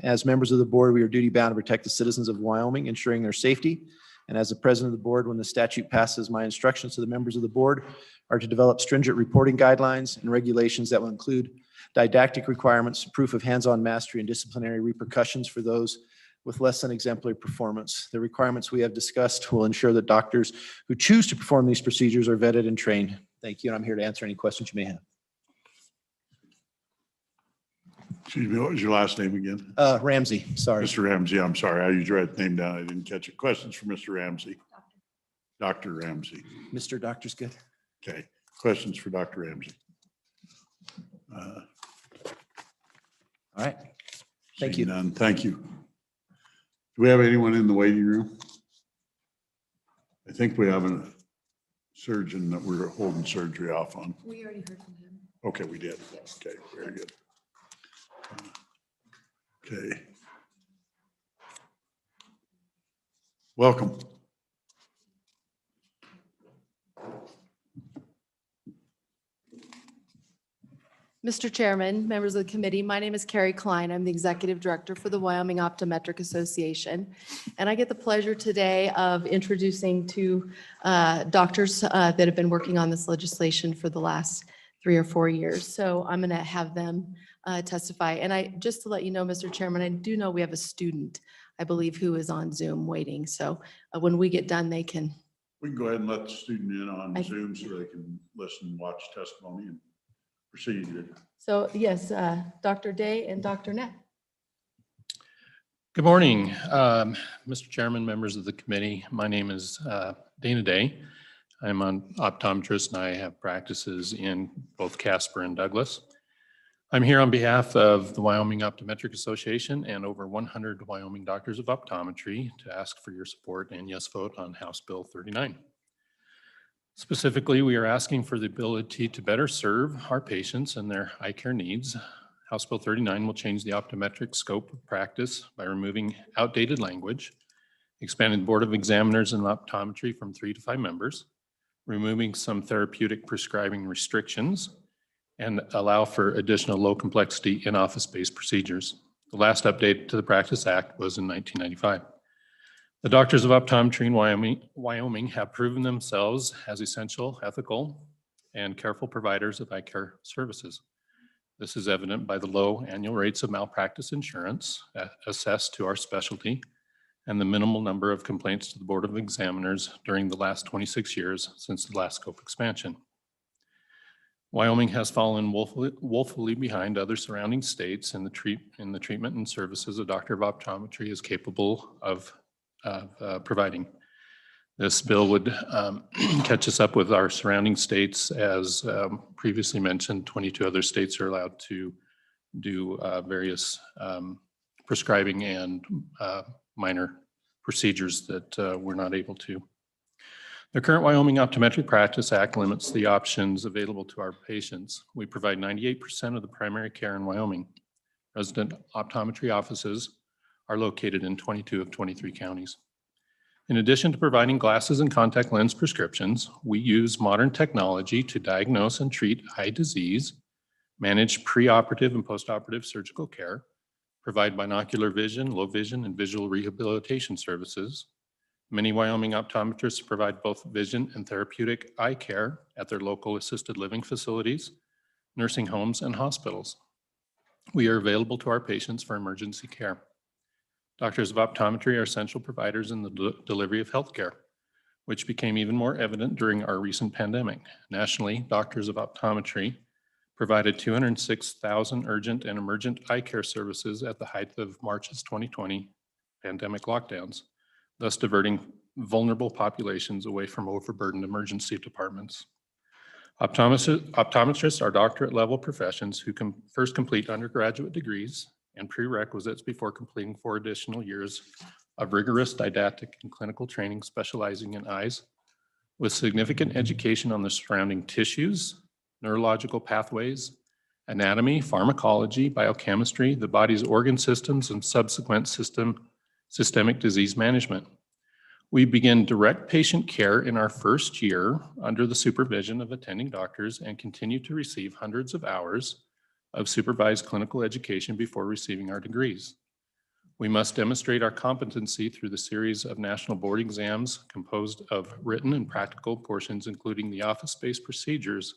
as members of the board, we are duty bound to protect the citizens of Wyoming, ensuring their safety. And as the president of the board, when the statute passes, my instructions to the members of the board are to develop stringent reporting guidelines and regulations that will include didactic requirements, proof of hands-on mastery, and disciplinary repercussions for those with less than exemplary performance. The requirements we have discussed will ensure that doctors who choose to perform these procedures are vetted and trained. Thank you, and I'm here to answer any questions you may have. Excuse me, what was your last name again? Ramsey, sorry. Mr. Ramsey, I'm sorry. I usually write the name down. I didn't catch it. Questions for Mr. Ramsey? Dr. Ramsey. Mr. Doctor's good. Okay. Questions for Dr. Ramsey? All right. Thank you. None. Thank you. Do we have anyone in the waiting room? I think we have a surgeon that we're holding surgery off on. We already heard from him. Okay, we did. Okay, very good. Okay. Welcome. Mr. Chairman, members of the committee, my name is Carrie Klein. I'm the Executive Director for the Wyoming Optometric Association. And I get the pleasure today of introducing two doctors that have been working on this legislation for the last 3 or 4 years. So I'm going to have them testify. And just to let you know, Mr. Chairman, I do know we have a student, I believe, who is on Zoom waiting. So when we get done, they can. We can go ahead and let the student in on Zoom so they can listen and watch testimony and proceed. So yes, Dr. Day and Dr. Knapp. Good morning, Mr. Chairman, members of the committee. My name is Dana Day. I'm an optometrist and I have practices in both Casper and Douglas. I'm here on behalf of the Wyoming Optometric Association and over 100 Wyoming doctors of optometry to ask for your support and yes vote on House Bill 39. Specifically, we are asking for the ability to better serve our patients and their eye care needs. House Bill 39 will change the optometric scope of practice by removing outdated language, expanding the Board of Examiners in optometry from 3 to 5 members, removing some therapeutic prescribing restrictions, and allow for additional low complexity in-office-based procedures. The last update to the Practice Act was in 1995. The doctors of optometry in Wyoming have proven themselves as essential, ethical, and careful providers of eye care services. This is evident by the low annual rates of malpractice insurance assessed to our specialty and the minimal number of complaints to the Board of Examiners during the last 26 years since the last scope expansion. Wyoming has fallen woefully behind other surrounding states in the treatment and services a doctor of optometry is capable of providing. This bill would catch us up with our surrounding states. As previously mentioned, 22 other states are allowed to do various prescribing and minor procedures that we're not able to. The current Wyoming Optometric Practice Act limits the options available to our patients. We provide 98% of the primary care in Wyoming. Resident optometry offices are located in 22 of 23 counties. In addition to providing glasses and contact lens prescriptions, we use modern technology to diagnose and treat eye disease, manage preoperative and postoperative surgical care, provide binocular vision, low vision, and visual rehabilitation services. Many Wyoming optometrists provide both vision and therapeutic eye care at their local assisted living facilities, nursing homes, and hospitals. We are available to our patients for emergency care. Doctors of optometry are essential providers in the delivery of healthcare, which became even more evident during our recent pandemic. Nationally, doctors of optometry provided 206,000 urgent and emergent eye care services at the height of March's 2020 pandemic lockdowns, thus diverting vulnerable populations away from overburdened emergency departments. Optometrists are doctorate level professions who can first complete undergraduate degrees and prerequisites before completing 4 additional years of rigorous didactic and clinical training specializing in eyes, with significant education on the surrounding tissues, neurological pathways, anatomy, pharmacology, biochemistry, the body's organ systems, and subsequent systemic disease management. We begin direct patient care in our first year under the supervision of attending doctors and continue to receive hundreds of hours of supervised clinical education before receiving our degrees. We must demonstrate our competency through the series of national board exams composed of written and practical portions, including the office-based procedures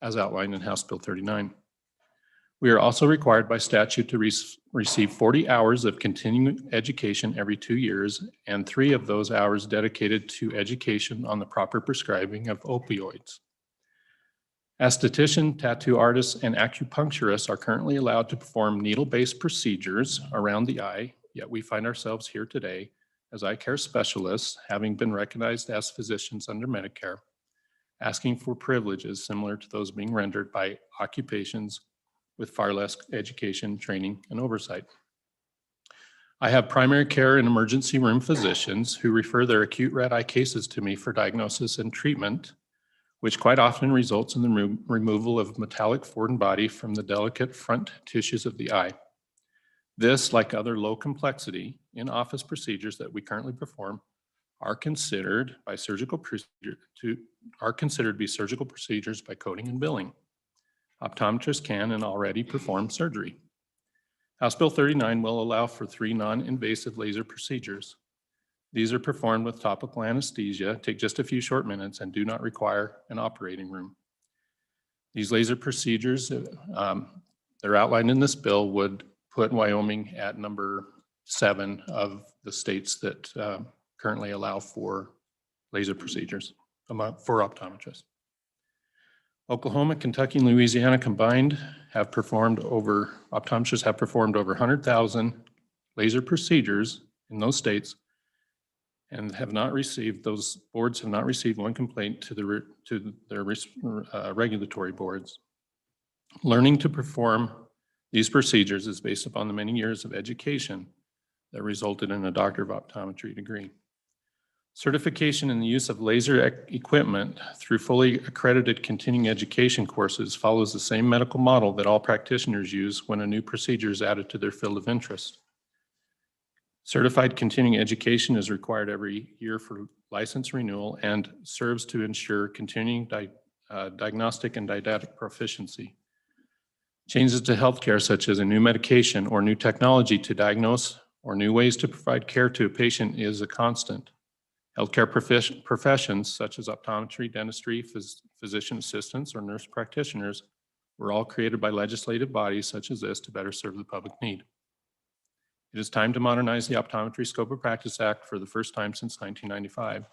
as outlined in House Bill 39. We are also required by statute to receive 40 hours of continuing education every 2 years, and 3 of those hours dedicated to education on the proper prescribing of opioids. Esthetician, tattoo artists, and acupuncturists are currently allowed to perform needle-based procedures around the eye, yet we find ourselves here today as eye care specialists, having been recognized as physicians under Medicare, asking for privileges similar to those being rendered by occupations with far less education, training, and oversight. I have primary care and emergency room physicians who refer their acute red eye cases to me for diagnosis and treatment, which quite often results in the removal of metallic foreign body from the delicate front tissues of the eye. This, like other low complexity in-office procedures that we currently perform, are considered by surgical procedure to be surgical procedures by coding and billing. Optometrists can and already perform surgery. House Bill 39 will allow for 3 non-invasive laser procedures. These are performed with topical anesthesia, take just a few short minutes, and do not require an operating room. These laser procedures, they're outlined in this bill, would put Wyoming at number 7 of the states that currently allow for laser procedures for optometrists. Oklahoma, Kentucky, and Louisiana combined optometrists have performed over 100,000 laser procedures in those states, and those boards have not received one complaint to their regulatory boards. Learning to perform these procedures is based upon the many years of education that resulted in a Doctor of Optometry degree. Certification in the use of laser equipment through fully accredited continuing education courses follows the same medical model that all practitioners use when a new procedure is added to their field of interest. Certified continuing education is required every year for license renewal and serves to ensure continuing diagnostic and didactic proficiency. Changes to healthcare, such as a new medication or new technology to diagnose or new ways to provide care to a patient, is a constant. Healthcare professions such as optometry, dentistry, physician assistants, or nurse practitioners were all created by legislative bodies such as this to better serve the public need. It is time to modernize the Optometry Scope of Practice Act for the first time since 1995.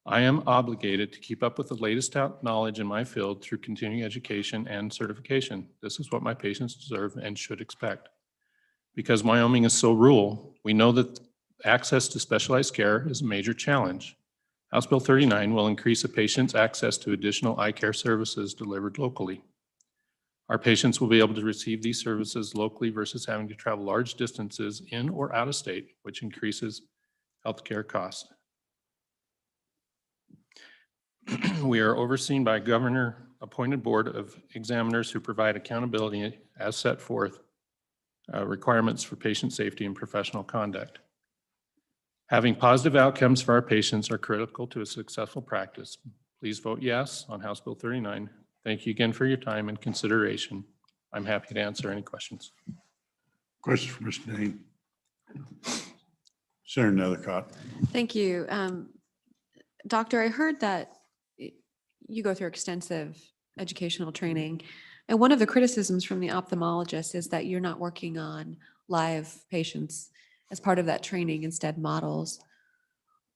I am obligated to keep up with the latest knowledge in my field through continuing education and certification. This is what my patients deserve and should expect. Because Wyoming is so rural, we know that access to specialized care is a major challenge. House Bill 39 will increase a patient's access to additional eye care services delivered locally. Our patients will be able to receive these services locally versus having to travel large distances in or out of state, which increases healthcare costs. We are overseen by a governor-appointed board of examiners who provide accountability as set forth requirements for patient safety and professional conduct. Having positive outcomes for our patients are critical to a successful practice. Please vote yes on House Bill 39. Thank you again for your time and consideration. I'm happy to answer any questions. Question for Mr. Dane. Senator Nethercott. Thank you. Doctor, I heard that you go through extensive educational training, and one of the criticisms from the ophthalmologist is that you're not working on live patients as part of that training, instead models.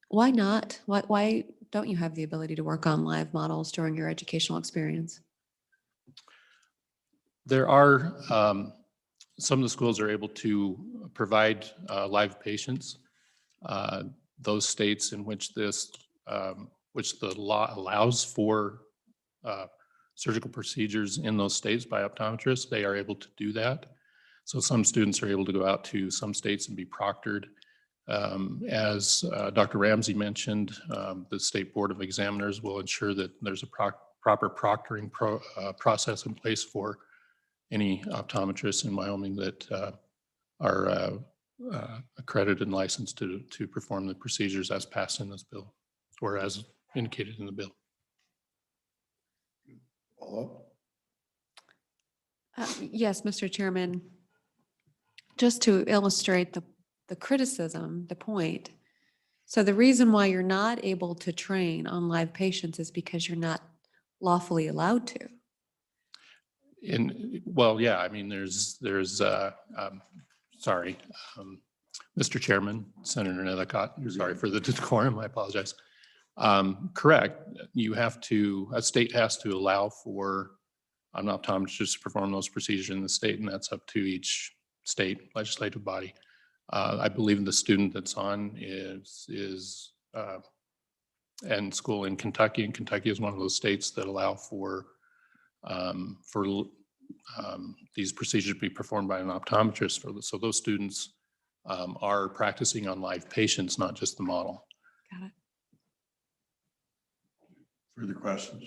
Why not? Why don't you have the ability to work on live models during your educational experience? There are, some of the schools are able to provide live patients. Those states in which which the law allows for surgical procedures in those states by optometrists, they are able to do that. So some students are able to go out to some states and be proctored. As Dr. Ramsey mentioned, the State Board of Examiners will ensure that there's a proper proctoring process in place for any optometrists in Wyoming that are accredited and licensed to perform the procedures as passed in this bill or as indicated in the bill. Yes, Mr. Chairman. Just to illustrate the criticism, the point. So the reason why you're not able to train on live patients is because you're not lawfully allowed to. Well, yeah, I mean, sorry, Mr. Chairman, Senator Nethercott, sorry for the decorum, I apologize. Correct, a state has to allow for an optometrist to perform those procedures in the state, and that's up to each state legislative body. I believe the student that's on is in school in Kentucky, and Kentucky is one of those states that allow for these procedures to be performed by an optometrist. So those students are practicing on live patients, not just the model. Got it. Further questions?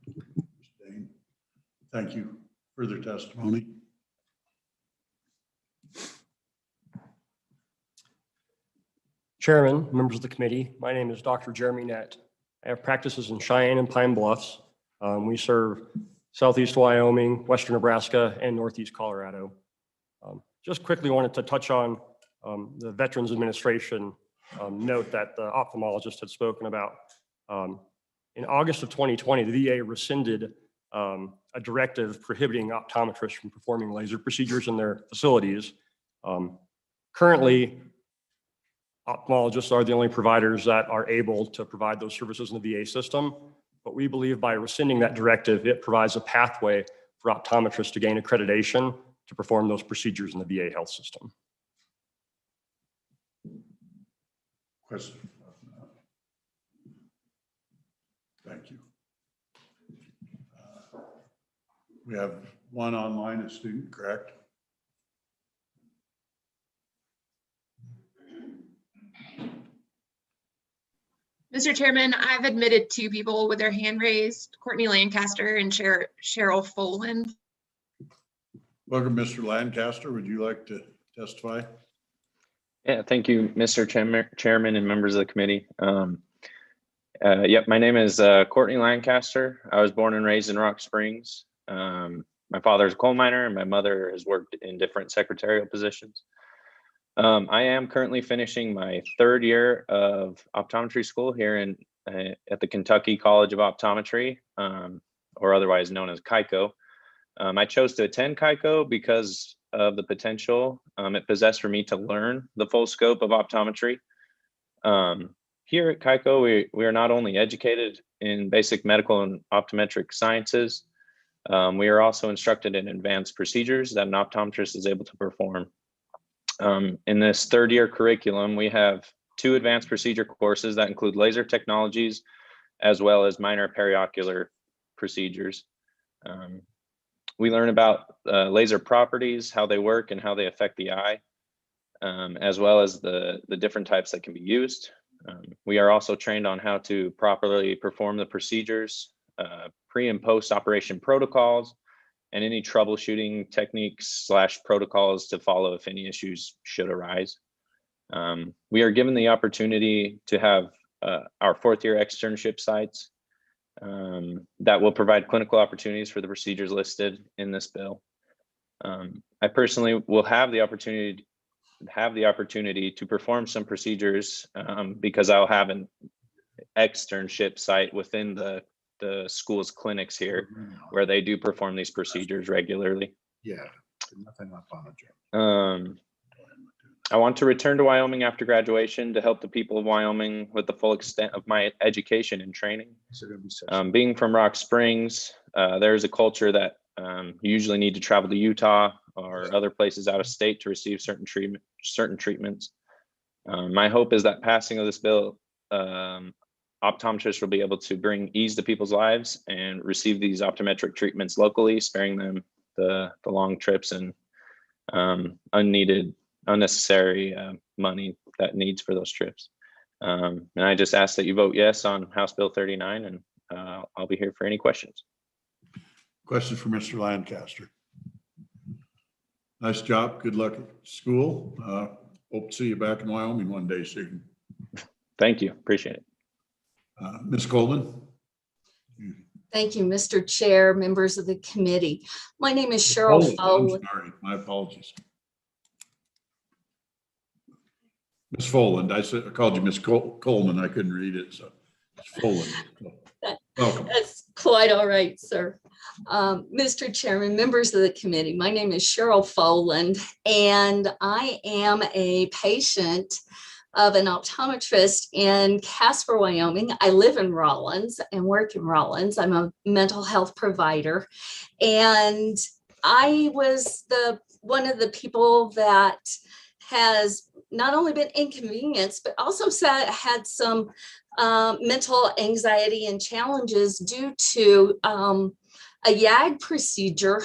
Mr. Dane. Thank you. Further testimony? Chairman, members of the committee, my name is Dr. Jeremy Nett. I have practices in Cheyenne and Pine Bluffs. We serve Southeast Wyoming, Western Nebraska, and Northeast Colorado. Just quickly wanted to touch on the Veterans Administration note that the ophthalmologist had spoken about. In August of 2020, the VA rescinded a directive prohibiting optometrists from performing laser procedures in their facilities. Currently, ophthalmologists are the only providers that are able to provide those services in the VA system. But we believe by rescinding that directive, it provides a pathway for optometrists to gain accreditation to perform those procedures in the VA health system. Question. Thank you. We have one online, a student, correct? Mr. Chairman, I've admitted 2 people with their hand raised, Courtney Lancaster and Cheryl Foland. Welcome, Mr. Lancaster. Would you like to testify? Yeah, thank you, Mr. Chairman and members of the committee. Yep, my name is Courtney Lancaster. I was born and raised in Rock Springs. My father is a coal miner and my mother has worked in different secretarial positions. I am currently finishing my 3rd year of optometry school here at the Kentucky College of Optometry, or otherwise known as KICO. I chose to attend KICO because of the potential it possessed for me to learn the full scope of optometry. Here at KICO, we are not only educated in basic medical and optometric sciences, we are also instructed in advanced procedures that an optometrist is able to perform. In this third-year curriculum, we have 2 advanced procedure courses that include laser technologies as well as minor periocular procedures. We learn about laser properties, how they work and how they affect the eye, as well as the different types that can be used. We are also trained on how to properly perform the procedures, pre and post operation protocols, and any troubleshooting techniques / protocols to follow if any issues should arise. We are given the opportunity to have our 4th-year externship sites that will provide clinical opportunities for the procedures listed in this bill. I personally will have the opportunity to perform some procedures because I'll have an externship site within the school's clinics here where they do perform these procedures regularly. Yeah, nothing up on it. I want to return to Wyoming after graduation to help the people of Wyoming with the full extent of my education and training. Being from Rock Springs, there is a culture that you usually need to travel to Utah or other places out of state to receive certain treatments. My hope is that passing of this bill, optometrists will be able to bring ease to people's lives and receive these optometric treatments locally, sparing them the long trips and unnecessary money that needs for those trips. And I just ask that you vote yes on House Bill 39, and I'll be here for any questions. Questions for Mr. Lancaster? Nice job. Good luck at school. Hope to see you back in Wyoming one day soon. Thank you. Appreciate it. Ms. Coleman. Thank you, Mr. Chair, members of the committee. My name is Cheryl Follin. I'm sorry, my apologies. Ms. Follin, I called you Ms. Coleman. I couldn't read it, so it's Follin. Welcome. That's quite all right, sir. Mr. Chairman, members of the committee, my name is Cheryl Follin, and I am a patient of an optometrist in Casper, Wyoming. I live in Rawlins and work in Rawlins. I'm a mental health provider, and I was one of the people that has not only been inconvenienced, but also had some mental anxiety and challenges due to a YAG procedure,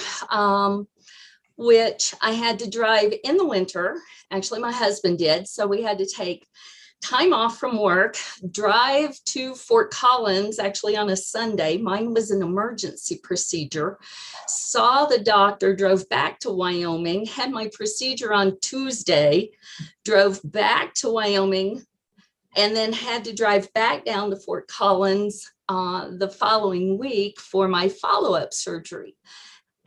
which I had to drive in the winter. Actually, my husband did. So we had to take time off from work, drive to Fort Collins, actually on a Sunday. Mine was an emergency procedure. Saw the doctor, drove back to Wyoming, had my procedure on Tuesday, drove back to Wyoming, and then had to drive back down to Fort Collins the following week for my follow-up surgery.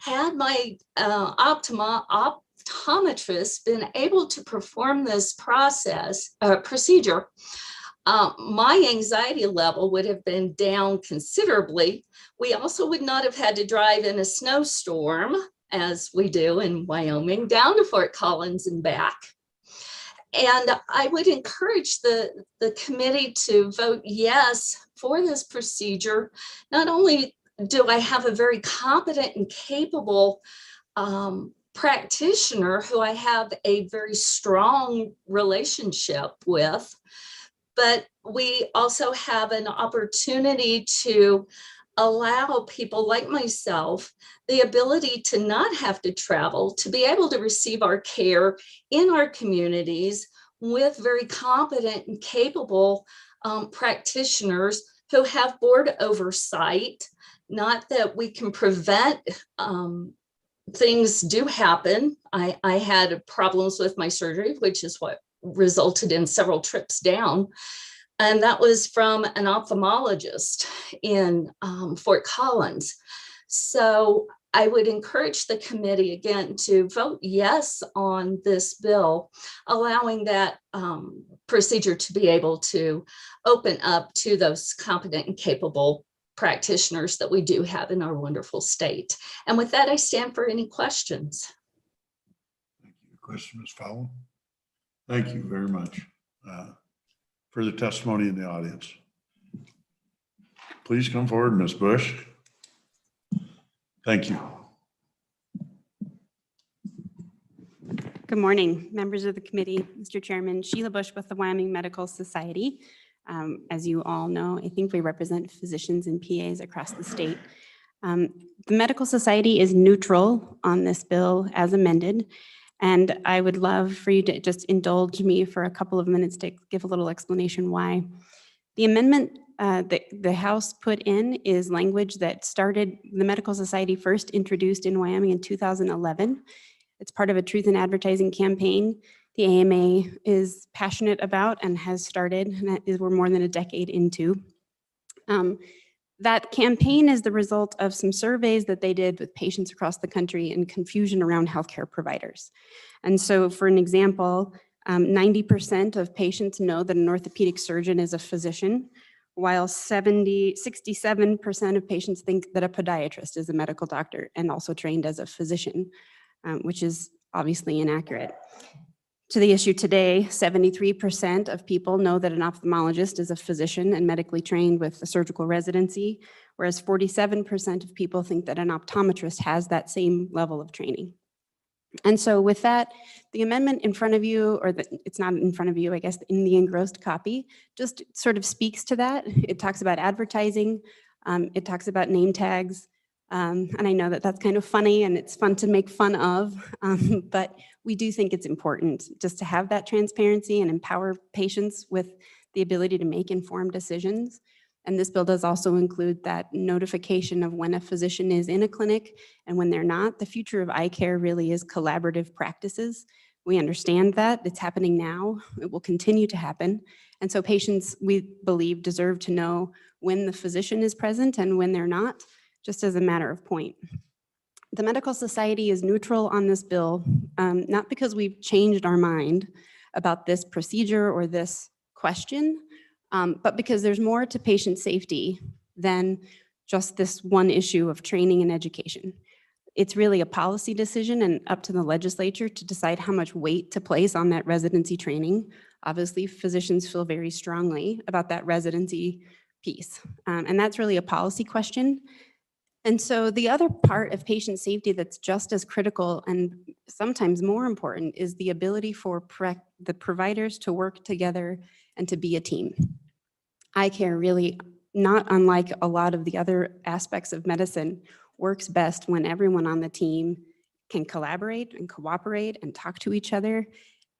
Had my optometrist been able to perform this procedure, my anxiety level would have been down considerably. We also would not have had to drive in a snowstorm, as we do in Wyoming, down to Fort Collins and back. And I would encourage the committee to vote yes for this procedure. Not only do I have a very competent and capable practitioner who I have a very strong relationship with, but we also have an opportunity to allow people like myself the ability to not have to travel, to be able to receive our care in our communities with very competent and capable practitioners who have board oversight. Not that we can prevent, things do happen. I had problems with my surgery, which is what resulted in several trips down. And that was from an ophthalmologist in Fort Collins. So I would encourage the committee again to vote yes on this bill, allowing that procedure to be able to open up to those competent and capable practitioners that we do have in our wonderful state. And with that, I stand for any questions. Question, Ms. Fowle. Thank you very much. Further testimony in the audience. Please come forward, Ms. Bush. Thank you. Good morning, members of the committee, Mr. Chairman, Sheila Bush with the Wyoming Medical Society. As you all know, I think we represent physicians and PAs across the state. The Medical Society is neutral on this bill as amended, and I would love for you to just indulge me for a couple of minutes to give a little explanation why. The amendment that the House put in is language that started, the Medical Society first introduced in Wyoming in 2011. It's part of a truth in advertising campaign the AMA is passionate about and has started, and that is we're more than a decade into. That campaign is the result of some surveys that they did with patients across the country and confusion around healthcare providers. And so for an example, 90% of patients know that an orthopedic surgeon is a physician, while 67% of patients think that a podiatrist is a medical doctor and also trained as a physician, which is obviously inaccurate. To the issue today, 73% of people know that an ophthalmologist is a physician and medically trained with a surgical residency, whereas 47% of people think that an optometrist has that same level of training. And so with that, the amendment in front of you, or it's not in front of you, I guess, in the engrossed copy, just sort of speaks to that. It talks about advertising, it talks about name tags, and I know that that's kind of funny and it's fun to make fun of, but we do think it's important just to have that transparency and empower patients with the ability to make informed decisions. And this bill does also include that notification of when a physician is in a clinic and when they're not. The future of eye care really is collaborative practices. We understand that it's happening now. It will continue to happen. And so patients, we believe, deserve to know when the physician is present and when they're not, just as a matter of point. The Medical Society is neutral on this bill, not because we've changed our mind about this procedure or this question, but because there's more to patient safety than just this one issue of training and education. It's really a policy decision and up to the legislature to decide how much weight to place on that residency training. Obviously, physicians feel very strongly about that residency piece, and that's really a policy question. And so the other part of patient safety that's just as critical and sometimes more important is the ability for the providers to work together and to be a team. Eye care really, not unlike a lot of the other aspects of medicine, works best when everyone on the team can collaborate and cooperate and talk to each other.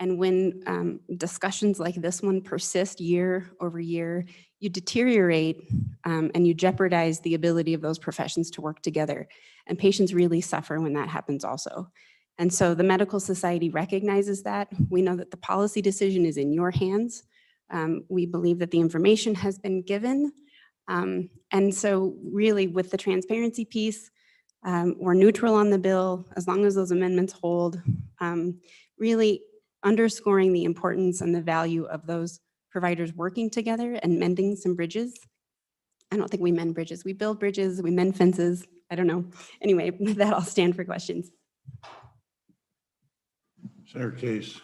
And when discussions like this one persist year over year, you deteriorate and you jeopardize the ability of those professions to work together. And patients really suffer when that happens also. And so the Medical Society recognizes that. We know that the policy decision is in your hands. We believe that the information has been given. And so really with the transparency piece, we're neutral on the bill as long as those amendments hold, really underscoring the importance and the value of those providers working together and mending some bridges. I don't think we mend bridges. We build bridges, we mend fences. I don't know. Anyway, with that, I'll stand for questions. Senator Case.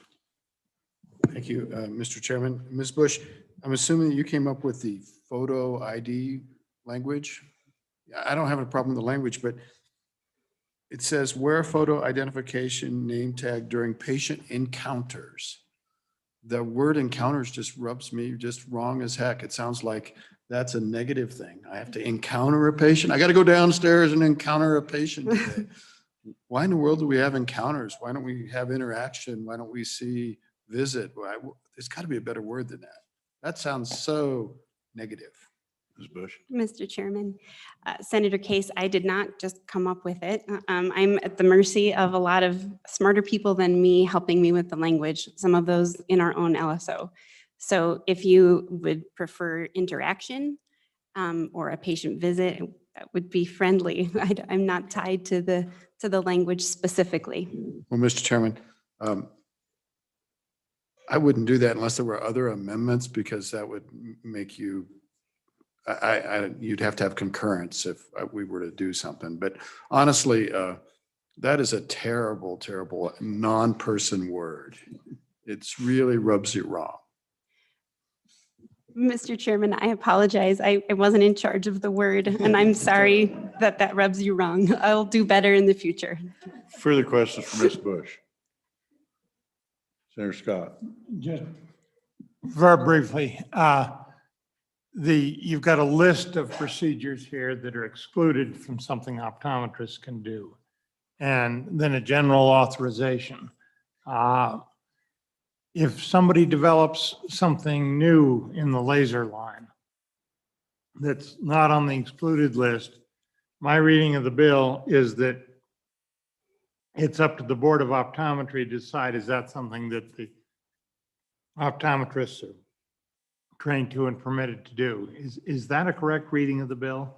Thank you, Mr. Chairman. Ms. Bush, I'm assuming that you came up with the photo ID language. I don't have a problem with the language, but it says wear photo identification name tag during patient encounters. The word encounters just rubs me just wrong as heck. It sounds like that's a negative thing. I have to encounter a patient. I got to go downstairs and encounter a patient today. Why in the world do we have encounters? Why don't we have interaction? Why don't we see visit? There's got to be a better word than that. That sounds so negative. Ms. Bush. Mr. Chairman, Senator Case, I did not just come up with it. I'm at the mercy of a lot of smarter people than me helping me with the language, some of those in our own LSO. So if you would prefer interaction or a patient visit, that would be friendly. I'm not tied to the language specifically. Well, Mr. Chairman, I wouldn't do that unless there were other amendments, because that would make you, you'd have to have concurrence if we were to do something. But honestly, That is a terrible, terrible non-person word. It's really rubs you wrong. Mr. Chairman, I apologize. I wasn't in charge of the word, and I'm sorry that that rubs you wrong. I'll do better in the future. Further questions for Ms. Bush? Senator Scott. Just very briefly, you've got a list of procedures here that are excluded from something optometrists can do, and then a general authorization. If somebody develops something new in the laser line that's not on the excluded list, my reading of the bill is that it's up to the Board of Optometry to decide, is that something that the optometrists are trained to and permitted to do? Is that a correct reading of the bill?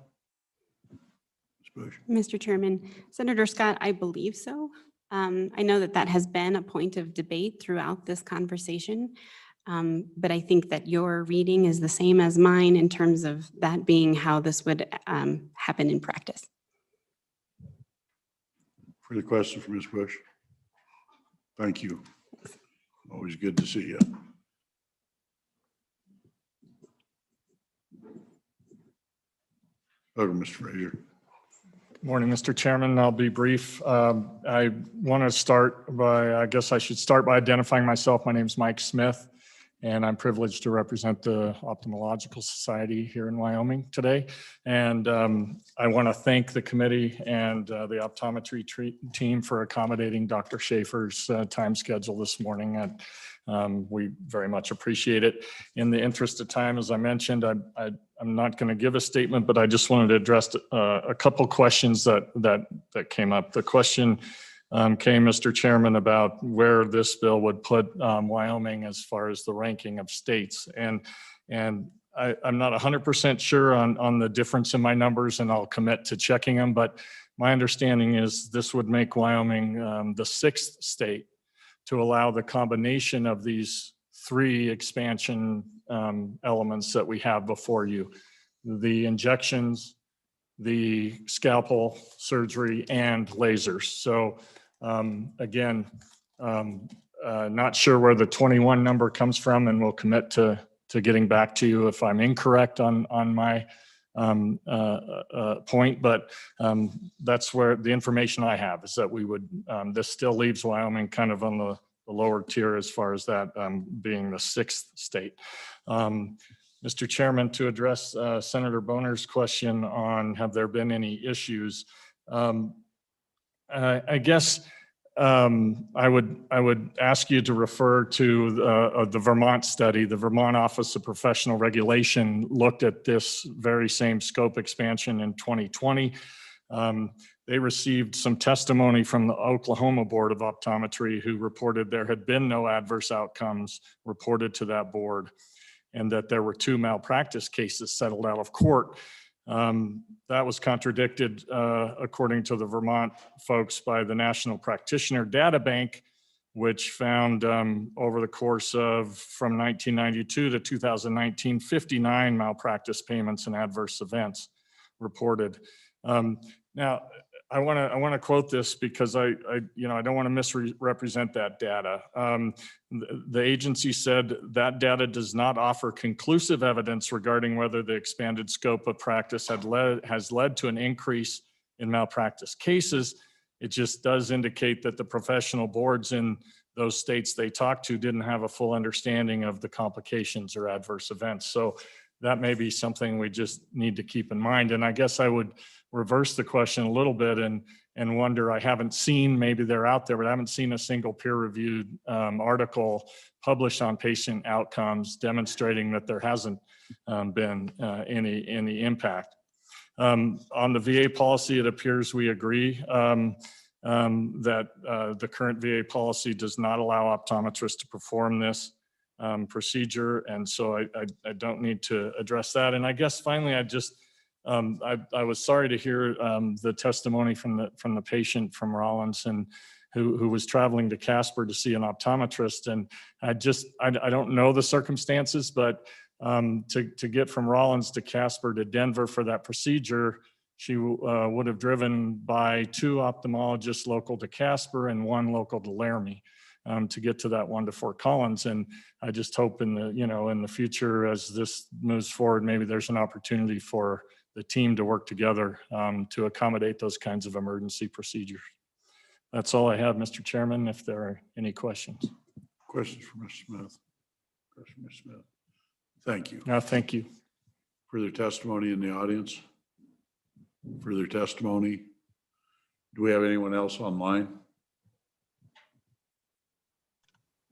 Mr. Chairman, Senator Scott, I believe so. I know that that has been a point of debate throughout this conversation, but I think that your reading is the same as mine in terms of that being how this would happen in practice. Further question for Ms. Bush? Thank you. Always good to see you. Over, Mr. Frazier. Morning, Mr. Chairman. I'll be brief. I want to start by, I guess I should start by identifying myself. My name is Mike Smith, and I'm privileged to represent the Ophthalmological Society here in Wyoming today. And I want to thank the committee and the optometry team for accommodating Dr. Schaefer's time schedule this morning. And we very much appreciate it. In the interest of time, as I mentioned, I'm not going to give a statement, but I just wanted to address a couple questions that came up. The question came, Mr. Chairman, about where this bill would put Wyoming as far as the ranking of states. And I'm not 100% sure on the difference in my numbers, and I'll commit to checking them. But my understanding is this would make Wyoming the 6th state to allow the combination of these 3 expansion elements that we have before you: the injections, the scalpel surgery, and lasers. So again, not sure where the 21 number comes from, and we'll commit to getting back to you if I'm incorrect on my point, but that's where the information I have is that we would, this still leaves Wyoming kind of on the lower tier as far as that being the 6th state. Mr. Chairman, to address Senator Boner's question on have there been any issues, I guess I would ask you to refer to the Vermont study. The Vermont Office of Professional Regulation looked at this very same scope expansion in 2020. They received some testimony from the Oklahoma Board of Optometry, who reported there had been no adverse outcomes reported to that board, and that there were 2 malpractice cases settled out of court. That was contradicted, according to the Vermont folks, by the National Practitioner Data Bank, which found over the course of from 1992 to 2019, 59 malpractice payments and adverse events reported. Now, I want to quote this because I don't want to misrepresent that data. The agency said that data does not offer conclusive evidence regarding whether the expanded scope of practice has led to an increase in malpractice cases. It just does indicate that the professional boards in those states they talked to didn't have a full understanding of the complications or adverse events. So that may be something we just need to keep in mind. And I guess I would reverse the question a little bit and wonder, I haven't seen, maybe they're out there, but I haven't seen a single peer-reviewed article published on patient outcomes demonstrating that there hasn't been any impact. On the VA policy, it appears we agree that the current VA policy does not allow optometrists to perform this procedure, and so I don't need to address that. And I guess finally, I was sorry to hear the testimony from the patient from Rollins and who was traveling to Casper to see an optometrist. And I don't know the circumstances, but to get from Rollins to Casper to Denver for that procedure she would have driven by 2 ophthalmologists local to Casper and 1 local to Laramie to get to that one to Fort Collins. And I just hope in the, in the future, as this moves forward, maybe there's an opportunity for the team to work together to accommodate those kinds of emergency procedures. That's all I have, Mr. Chairman, if there are any questions. Questions for Mr. Smith? Question, Mr. Smith. Thank you. No, thank you. Further testimony in the audience? Further testimony? Do we have anyone else online?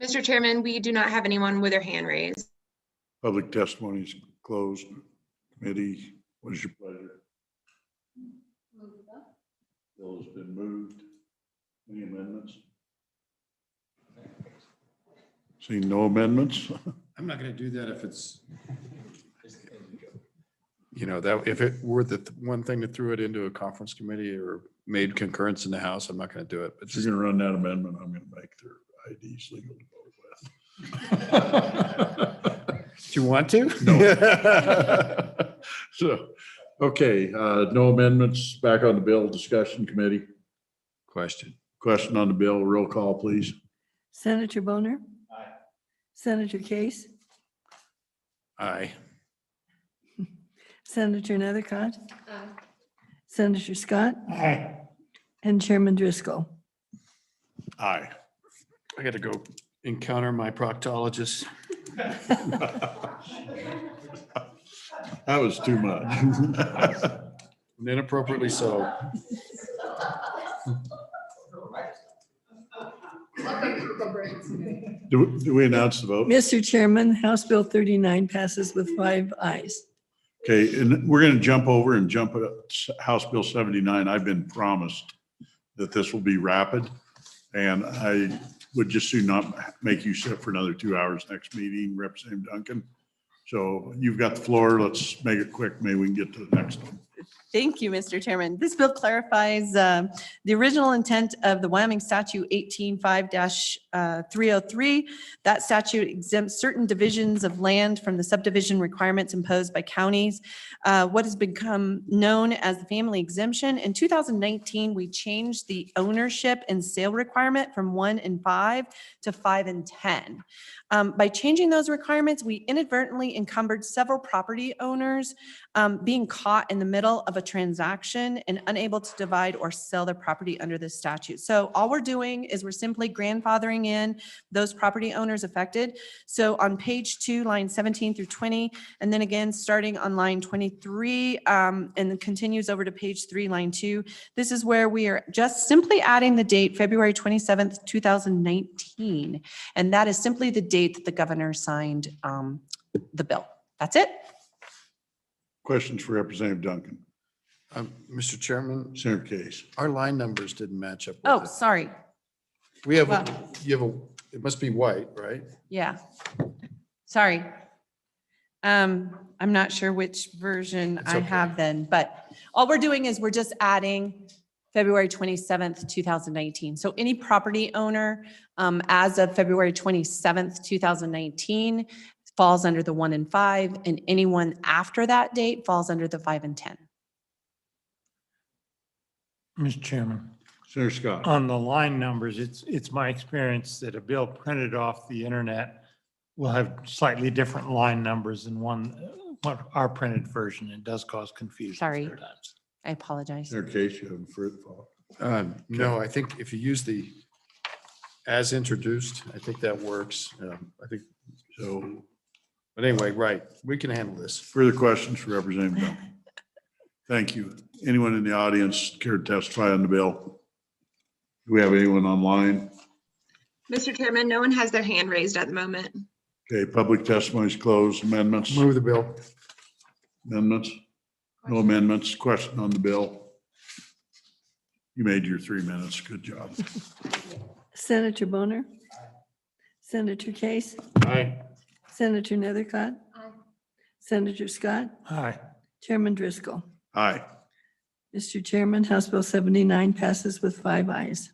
Mr. Chairman, we do not have anyone with their hand raised. Public testimony is closed. Committee, what is your pleasure? Bill has been moved. Any amendments? Seeing no amendments? I'm not going to do that if it's, that if it were the one thing that threw it into a conference committee or made concurrence in the House, I'm not going to do it. But If you're going to run that amendment, I'm going to make their IDs legal to vote with. Do you want to? No. So, okay, no amendments. Back on the bill. Discussion committee. Question. Question on the bill. Roll call, please. Senator Boner? Aye. Senator Case? Aye. Senator Nethercott? Aye. Senator Scott? Aye. And Chairman Driscoll? Aye. I got to go encounter my proctologist. That was too much. And inappropriately so. Do we announce the vote? Mr. Chairman, House Bill 39 passes with 5 ayes. Okay, and we're going to jump over and jump at House Bill 79. I've been promised that this will be rapid, and I would just soon not make you sit for another 2 hours next meeting, Representative Duncan. So you've got the floor. Let's make it quick. Maybe we can get to the next one. Thank you, Mr. Chairman. This bill clarifies the original intent of the Wyoming Statute 18-5-303. That statute exempts certain divisions of land from the subdivision requirements imposed by counties. What has become known as the family exemption. In 2019, we changed the ownership and sale requirement from 1 and 5 to 5 and 10. By changing those requirements, we inadvertently encumbered several property owners being caught in the middle of a transaction and unable to divide or sell their property under this statute. So all we're doing is we're simply grandfathering in those property owners affected. So on page 2, line 17 through 20, and then again, starting on line 23, and then continues over to page 3, line 2, this is where we are just simply adding the date February 27th, 2019. And that is simply the date that the governor signed the bill. That's it. Questions for Representative Duncan? Mr. Chairman, Senator Case. our line numbers didn't match up. Oh, sorry. We have, Well- it must be white, right? Yeah. Sorry. I'm not sure which version It's I okay. have then, but all we're doing is we're just adding February 27th, 2019. So any property owner as of February 27th, 2019 falls under the 1 and 5, and anyone after that date falls under the 5 and 10. Mr. Chairman, Senator Scott. on the line numbers, it's my experience that a bill printed off the internet will have slightly different line numbers than what our printed version. It does cause confusion. Sorry. sometimes. I apologize. Senator Case, you have a further thought? No, I think if you use the as introduced, I think that works. I think so. But anyway, right, we can handle this. Further questions for Representative Duncan? Thank you. Anyone in the audience care to testify on the bill? Do we have anyone online? Mr. Chairman, no one has their hand raised at the moment. Okay, public testimony is closed. Amendments? Move the bill. Amendments? No amendments. Question on the bill? You made your 3 minutes. Good job. Senator Boner? Senator Case? Aye. Senator Nethercott? Senator Scott? Aye. Chairman Driscoll? Aye. Mr. Chairman, House Bill 79 passes with 5 ayes.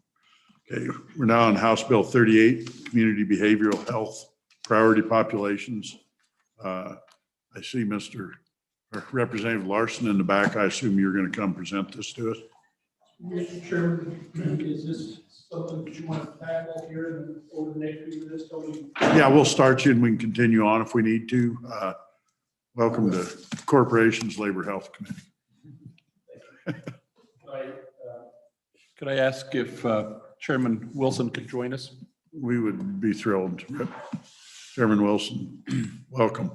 Okay, we're now on House Bill 38, Community Behavioral Health Priority Populations. I see Mr. Representative Larson in the back, I assume you're going to come present this to us? Mr. Chairman, is this something that you want to tackle here over the next few minutes? Yeah, we'll start you and we can continue on if we need to. Welcome to Corporations Labor Health Committee. Could I ask if Chairman Wilson could join us? We would be thrilled. Chairman Wilson, welcome.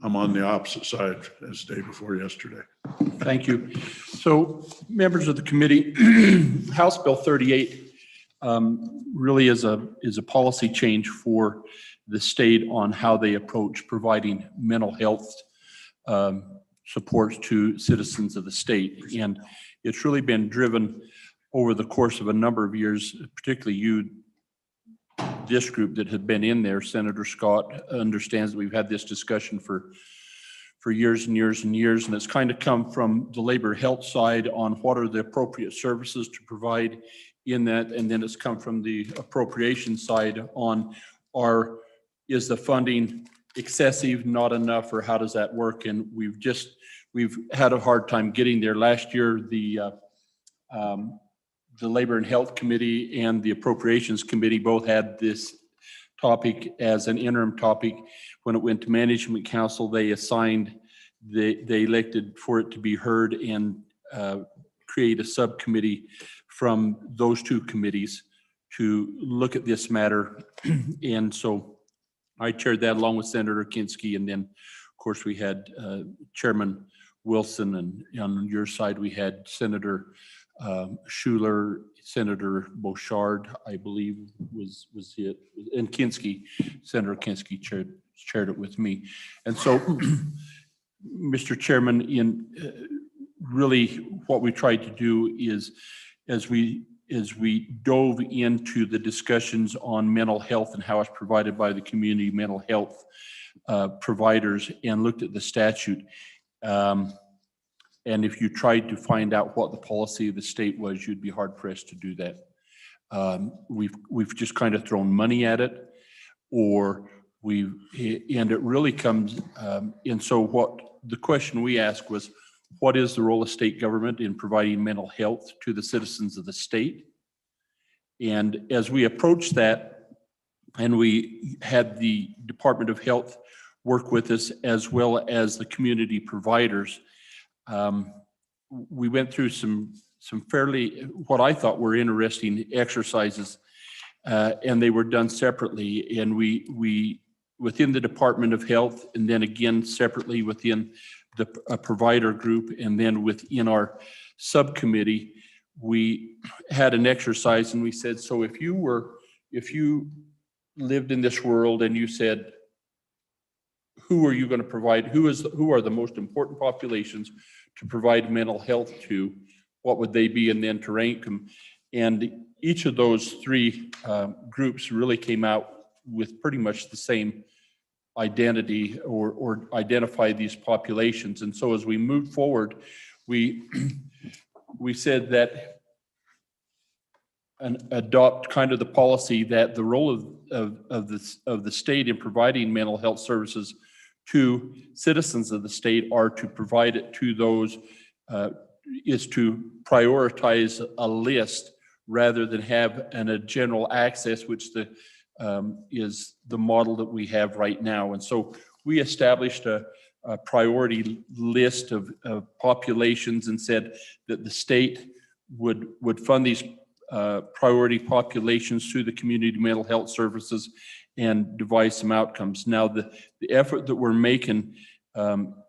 I'm on the opposite side as day before yesterday. Thank you. So members of the committee, House Bill 38 really is a policy change for the state on how they approach providing mental health supports to citizens of the state. And it's really been driven over the course of a number of years, particularly this group that had been in there. Senator Scott understands that we've had this discussion for years and years and years, and it's kind of come from the labor health side on what are the appropriate services to provide in that, and then it's come from the appropriation side on is the funding excessive, not enough, or how does that work? And we've had a hard time getting there. Last year, the Labor and Health Committee and the Appropriations Committee both had this topic as an interim topic. When it went to Management Council, they elected for it to be heard and create a subcommittee from those two committees to look at this matter. And so I chaired that along with Senator Kinski. And then, of course, we had Chairman Wilson, and on your side, we had Senator Schuler, Senator Beauchard, I believe was it, and Kinski, Senator Kinski chaired it with me. And so, Mr. Chairman, really what we tried to do is, as we dove into the discussions on mental health and how it's provided by the community mental health providers and looked at the statute, and if you tried to find out what the policy of the state was, you'd be hard pressed to do that. We've just kind of thrown money at it, and it really comes, and so what the question we asked was, what is the role of state government in providing mental health to the citizens of the state? And as we approached that, and we had the Department of Health work with us as well as the community providers, we went through some fairly, what I thought were interesting exercises, and they were done separately. And we within the Department of Health, and then again separately within the provider group, and then within our subcommittee, we had an exercise, and we said, so if you lived in this world and you said, who are you going to provide, who are the most important populations to provide mental health to, what would they be, and then to rank them? And each of those three groups really came out with pretty much the same identity or identify these populations. And so as we moved forward, we said that adopt kind of the policy that the role of the state in providing mental health services to citizens of the state are to provide it to those, is to prioritize a list rather than have a general access, which is the model that we have right now. And so we established a priority list of populations and said that the state would fund these priority populations through the community mental health services and devise some outcomes. Now, the effort that we're making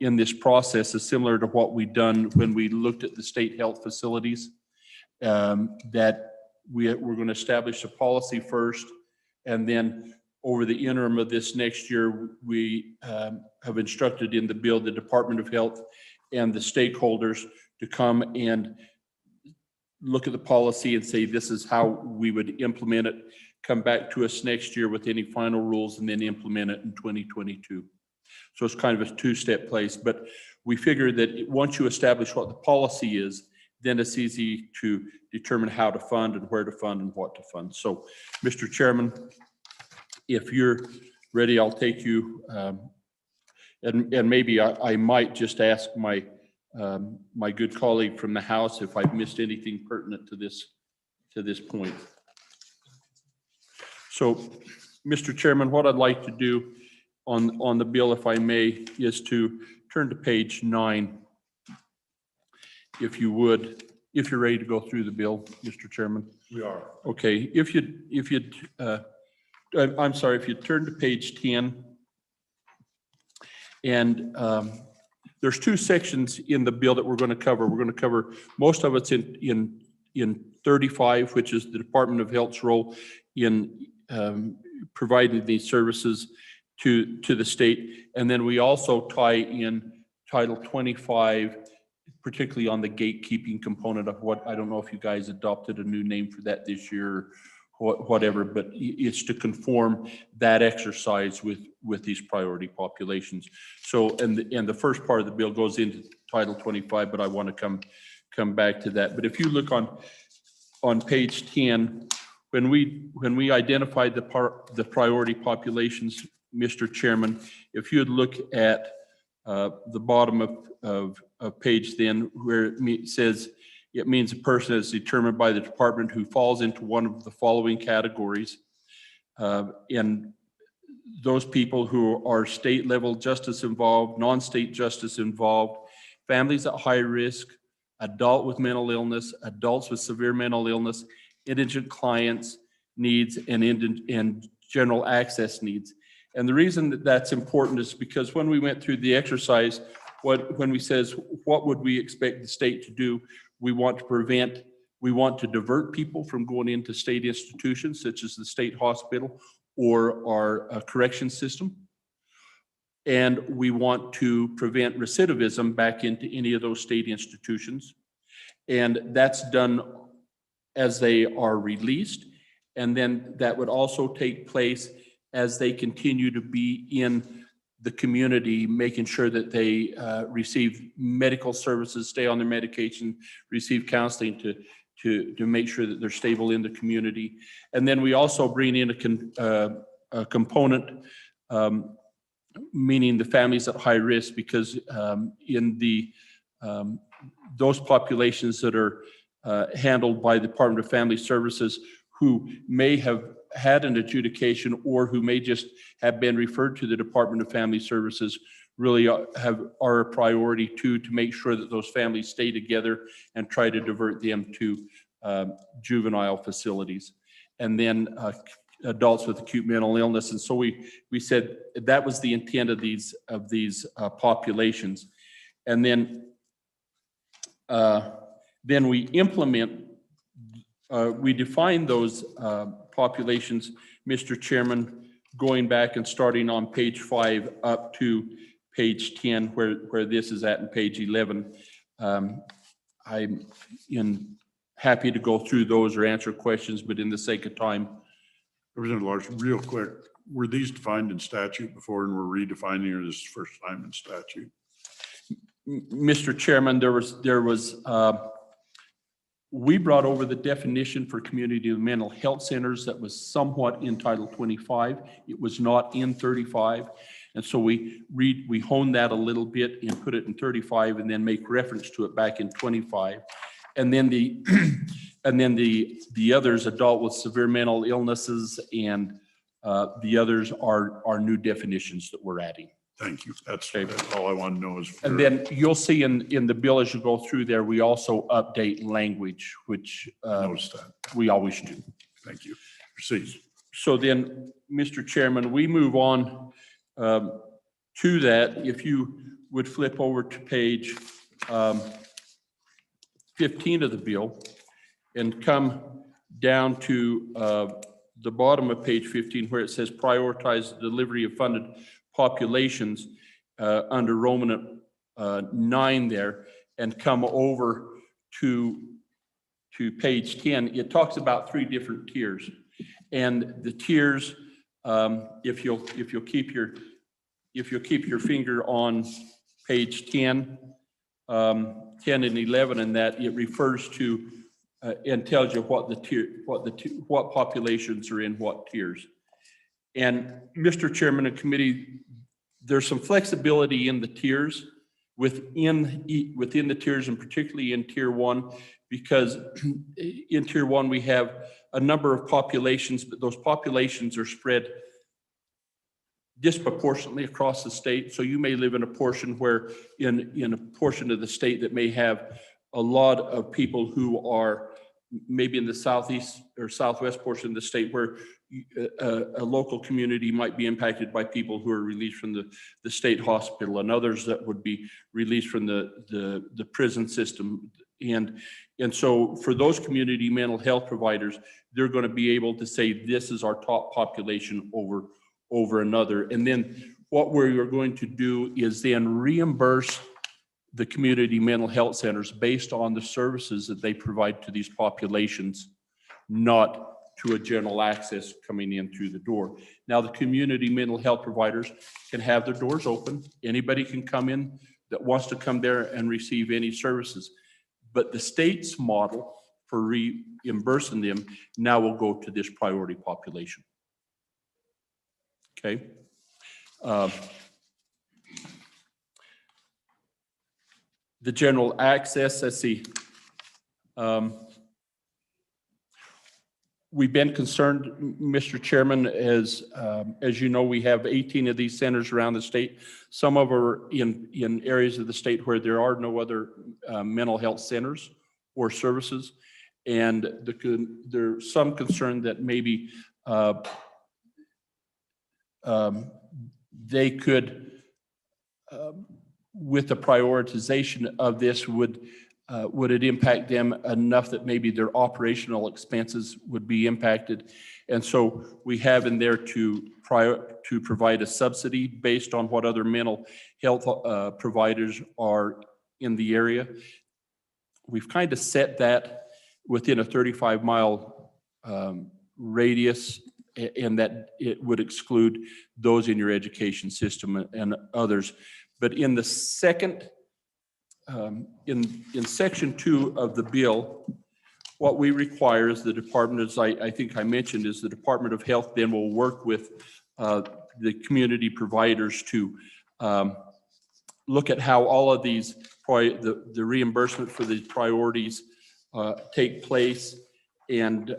in this process is similar to what we've done when we looked at the state health facilities, that we're going to establish a policy first, and then over the interim of this next year, we have instructed in the bill the Department of Health and the stakeholders to come and look at the policy and say, this is how we would implement it, come back to us next year with any final rules, and then implement it in 2022. So it's kind of a two-step place, but we figure that once you establish what the policy is, then it's easy to determine how to fund and where to fund and what to fund. So, Mr. Chairman, if you're ready, I'll take you And maybe I might just ask my, my good colleague from the House if I've missed anything pertinent to this point. So, Mr. Chairman, what I'd like to do on the bill, if I may, is to turn to page 9. If you would, if you're ready to go through the bill, Mr. Chairman. We are. Okay, if you'd, I'm sorry, if you turn to page 10. And there's 2 sections in the bill that we're going to cover. We're going to cover most of it's in 35, which is the Department of Health's role in providing these services to the state. And then we also tie in Title 25, particularly on the gatekeeping component of what, I don't know if you guys adopted a new name for that this year or whatever, but it's to conform that exercise with these priority populations. So, and the first part of the bill goes into Title 25, but I want to come back to that. But if you look on page 10, when we identified the priority populations, Mr. Chairman, if you'd look at the bottom of page then, where it says it means a person is determined by the department who falls into one of the following categories. And those people who are state level justice involved, non-state justice involved, families at high risk, adult with mental illness, adults with severe mental illness, indigent clients needs, and general access needs. And the reason that that's important is because when we went through the exercise, when we says, what would we expect the state to do? We want to divert people from going into state institutions such as the state hospital or our correction system. And we want to prevent recidivism back into any of those state institutions. And that's done as they are released. And then that would also take place as they continue to be in the community, making sure that they receive medical services, stay on their medication, receive counseling to make sure that they're stable in the community. And then we also bring in a component, meaning the families at high risk, because in the those populations that are handled by the Department of Family Services who may have had an adjudication or who may just have been referred to the Department of Family Services really are a priority to make sure that those families stay together and try to divert them to juvenile facilities. And then adults with acute mental illness. And so we said that was the intent of these populations. And then we implement, we define those populations, Mr. Chairman, going back and starting on page 5 up to page 10, where this is at in page 11. I'm happy to go through those or answer questions, but in the sake of time. Representative Larson, real quick, were these defined in statute before and we're redefining, or this is the first time in statute? Mr. Chairman, there was we brought over the definition for community mental health centers that was somewhat in Title 25. It was not in 35. And so we honed that a little bit and put it in 35 and then make reference to it back in 25. And then the others, adult with severe mental illnesses, and the others are new definitions that we're adding. Thank you. That's all I want to know is. And then you'll see in the bill as you go through there, we also update language, which we always do. Thank you. Proceed. So then, Mr. Chairman, we move on to that. If you would flip over to page 15 of the bill and come down to the bottom of page 15 where it says prioritize the delivery of funded populations under Roman 9 there, and come over to page 10, it talks about 3 different tiers. And the tiers, if you'll keep your finger on page 10, 10 and 11, and that it refers to and tells you what populations are in what tiers. And Mr. Chairman of committee, there's some flexibility in the tiers within the tiers, and particularly in tier 1, because in tier 1 we have a number of populations, but those populations are spread disproportionately across the state. So you may live in a portion where in a portion of the state that may have a lot of people who are maybe in the southeast or southwest portion of the state, where a local community might be impacted by people who are released from the state hospital, and others that would be released from the prison system. And so for those community mental health providers, they're going to be able to say, this is our top population over another. And then what we're going to do is then reimburse the community mental health centers based on the services that they provide to these populations, not to a general access coming in through the door. Now, the community mental health providers can have their doors open. Anybody can come in that wants to come there and receive any services. But the state's model for reimbursing them now will go to this priority population. Okay. The general access, let's see. We've been concerned, Mr. Chairman, as you know, we have 18 of these centers around the state. Some of them are in areas of the state where there are no other mental health centers or services. And there's some concern that maybe they could, with the prioritization of this, would it impact them enough that maybe their operational expenses would be impacted? And so we have in there to provide a subsidy based on what other mental health providers are in the area. We've kind of set that within a 35-mile radius, and that it would exclude those in your education system and others. But in the second, in section 2 of the bill, what we require is the department, as I think I mentioned, is the Department of Health then will work with the community providers to look at how all of these, the reimbursement for the priorities take place, and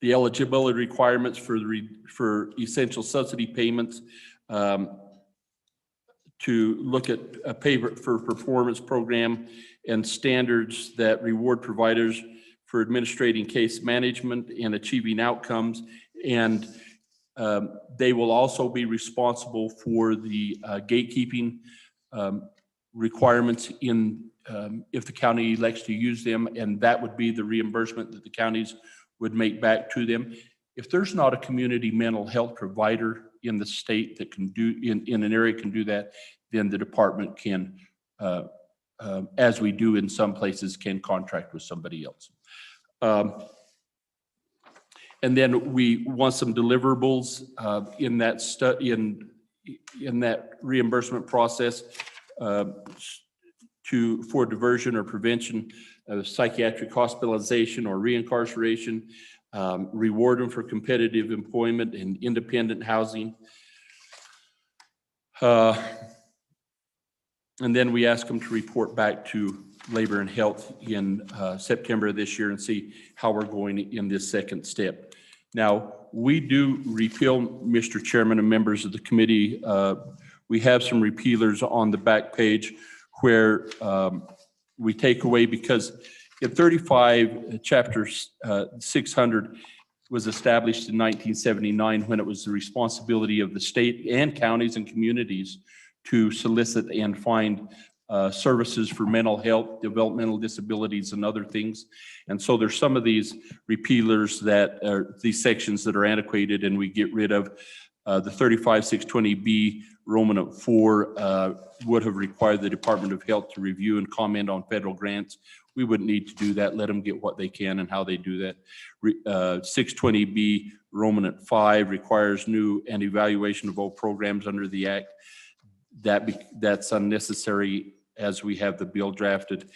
the eligibility requirements for essential subsidy payments, to look at a pay for performance program and standards that reward providers for administrating case management and achieving outcomes. And they will also be responsible for the gatekeeping requirements in if the county elects to use them, and that would be the reimbursement that the counties would make back to them. If there's not a community mental health provider in the state that can do, in an area can do that, then the department can, as we do in some places, can contract with somebody else. And then we want some deliverables in that in that reimbursement process for diversion or prevention of psychiatric hospitalization or reincarceration, reward them for competitive employment and independent housing. And then we ask them to report back to Labor and Health in September of this year and see how we're going in this second step. Now, we do repeal, Mr. Chairman and members of the committee. We have some repealers on the back page where we take away, because in 35, Chapter 600 was established in 1979 when it was the responsibility of the state and counties and communities to solicit and find services for mental health, developmental disabilities, and other things. And so there's some of these repealers that are these sections that are antiquated, and we get rid of the 35620B Roman 4 would have required the Department of Health to review and comment on federal grants. We wouldn't need to do that. Let them get what they can and how they do that. 620B Roman 5 requires new and evaluation of old programs under the Act. That's unnecessary as we have the bill drafted.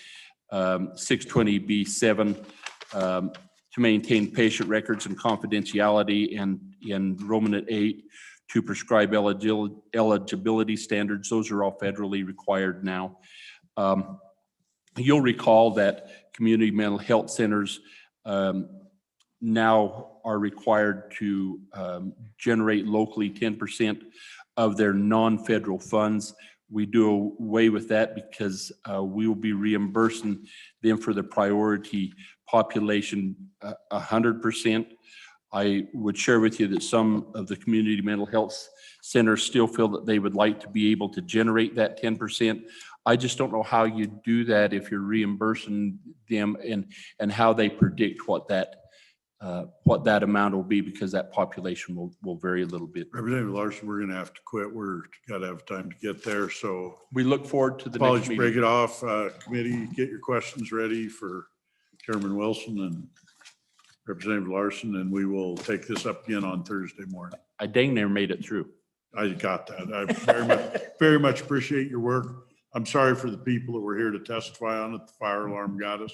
620B7 to maintain patient records and confidentiality, and in Roman 8 to prescribe eligibility standards. Those are all federally required now. You'll recall that community mental health centers now are required to generate locally 10% of their non-federal funds. We do away with that because we will be reimbursing them for the priority population 100%. I would share with you that some of the community mental health centers still feel that they would like to be able to generate that 10%. I just don't know how you do that if you're reimbursing them and how they predict what that amount will be, because that population will vary a little bit. Representative Larson, we're going to have to quit. We're got to have time to get there. So we look forward to the next apologies, meeting. break it off. Committee, get your questions ready for Chairman Wilson and Representative Larson, and we will take this up again on Thursday morning. I dang near made it through. I got that. I very much appreciate your work. I'm sorry for the people that were here to testify on it. The fire alarm got us.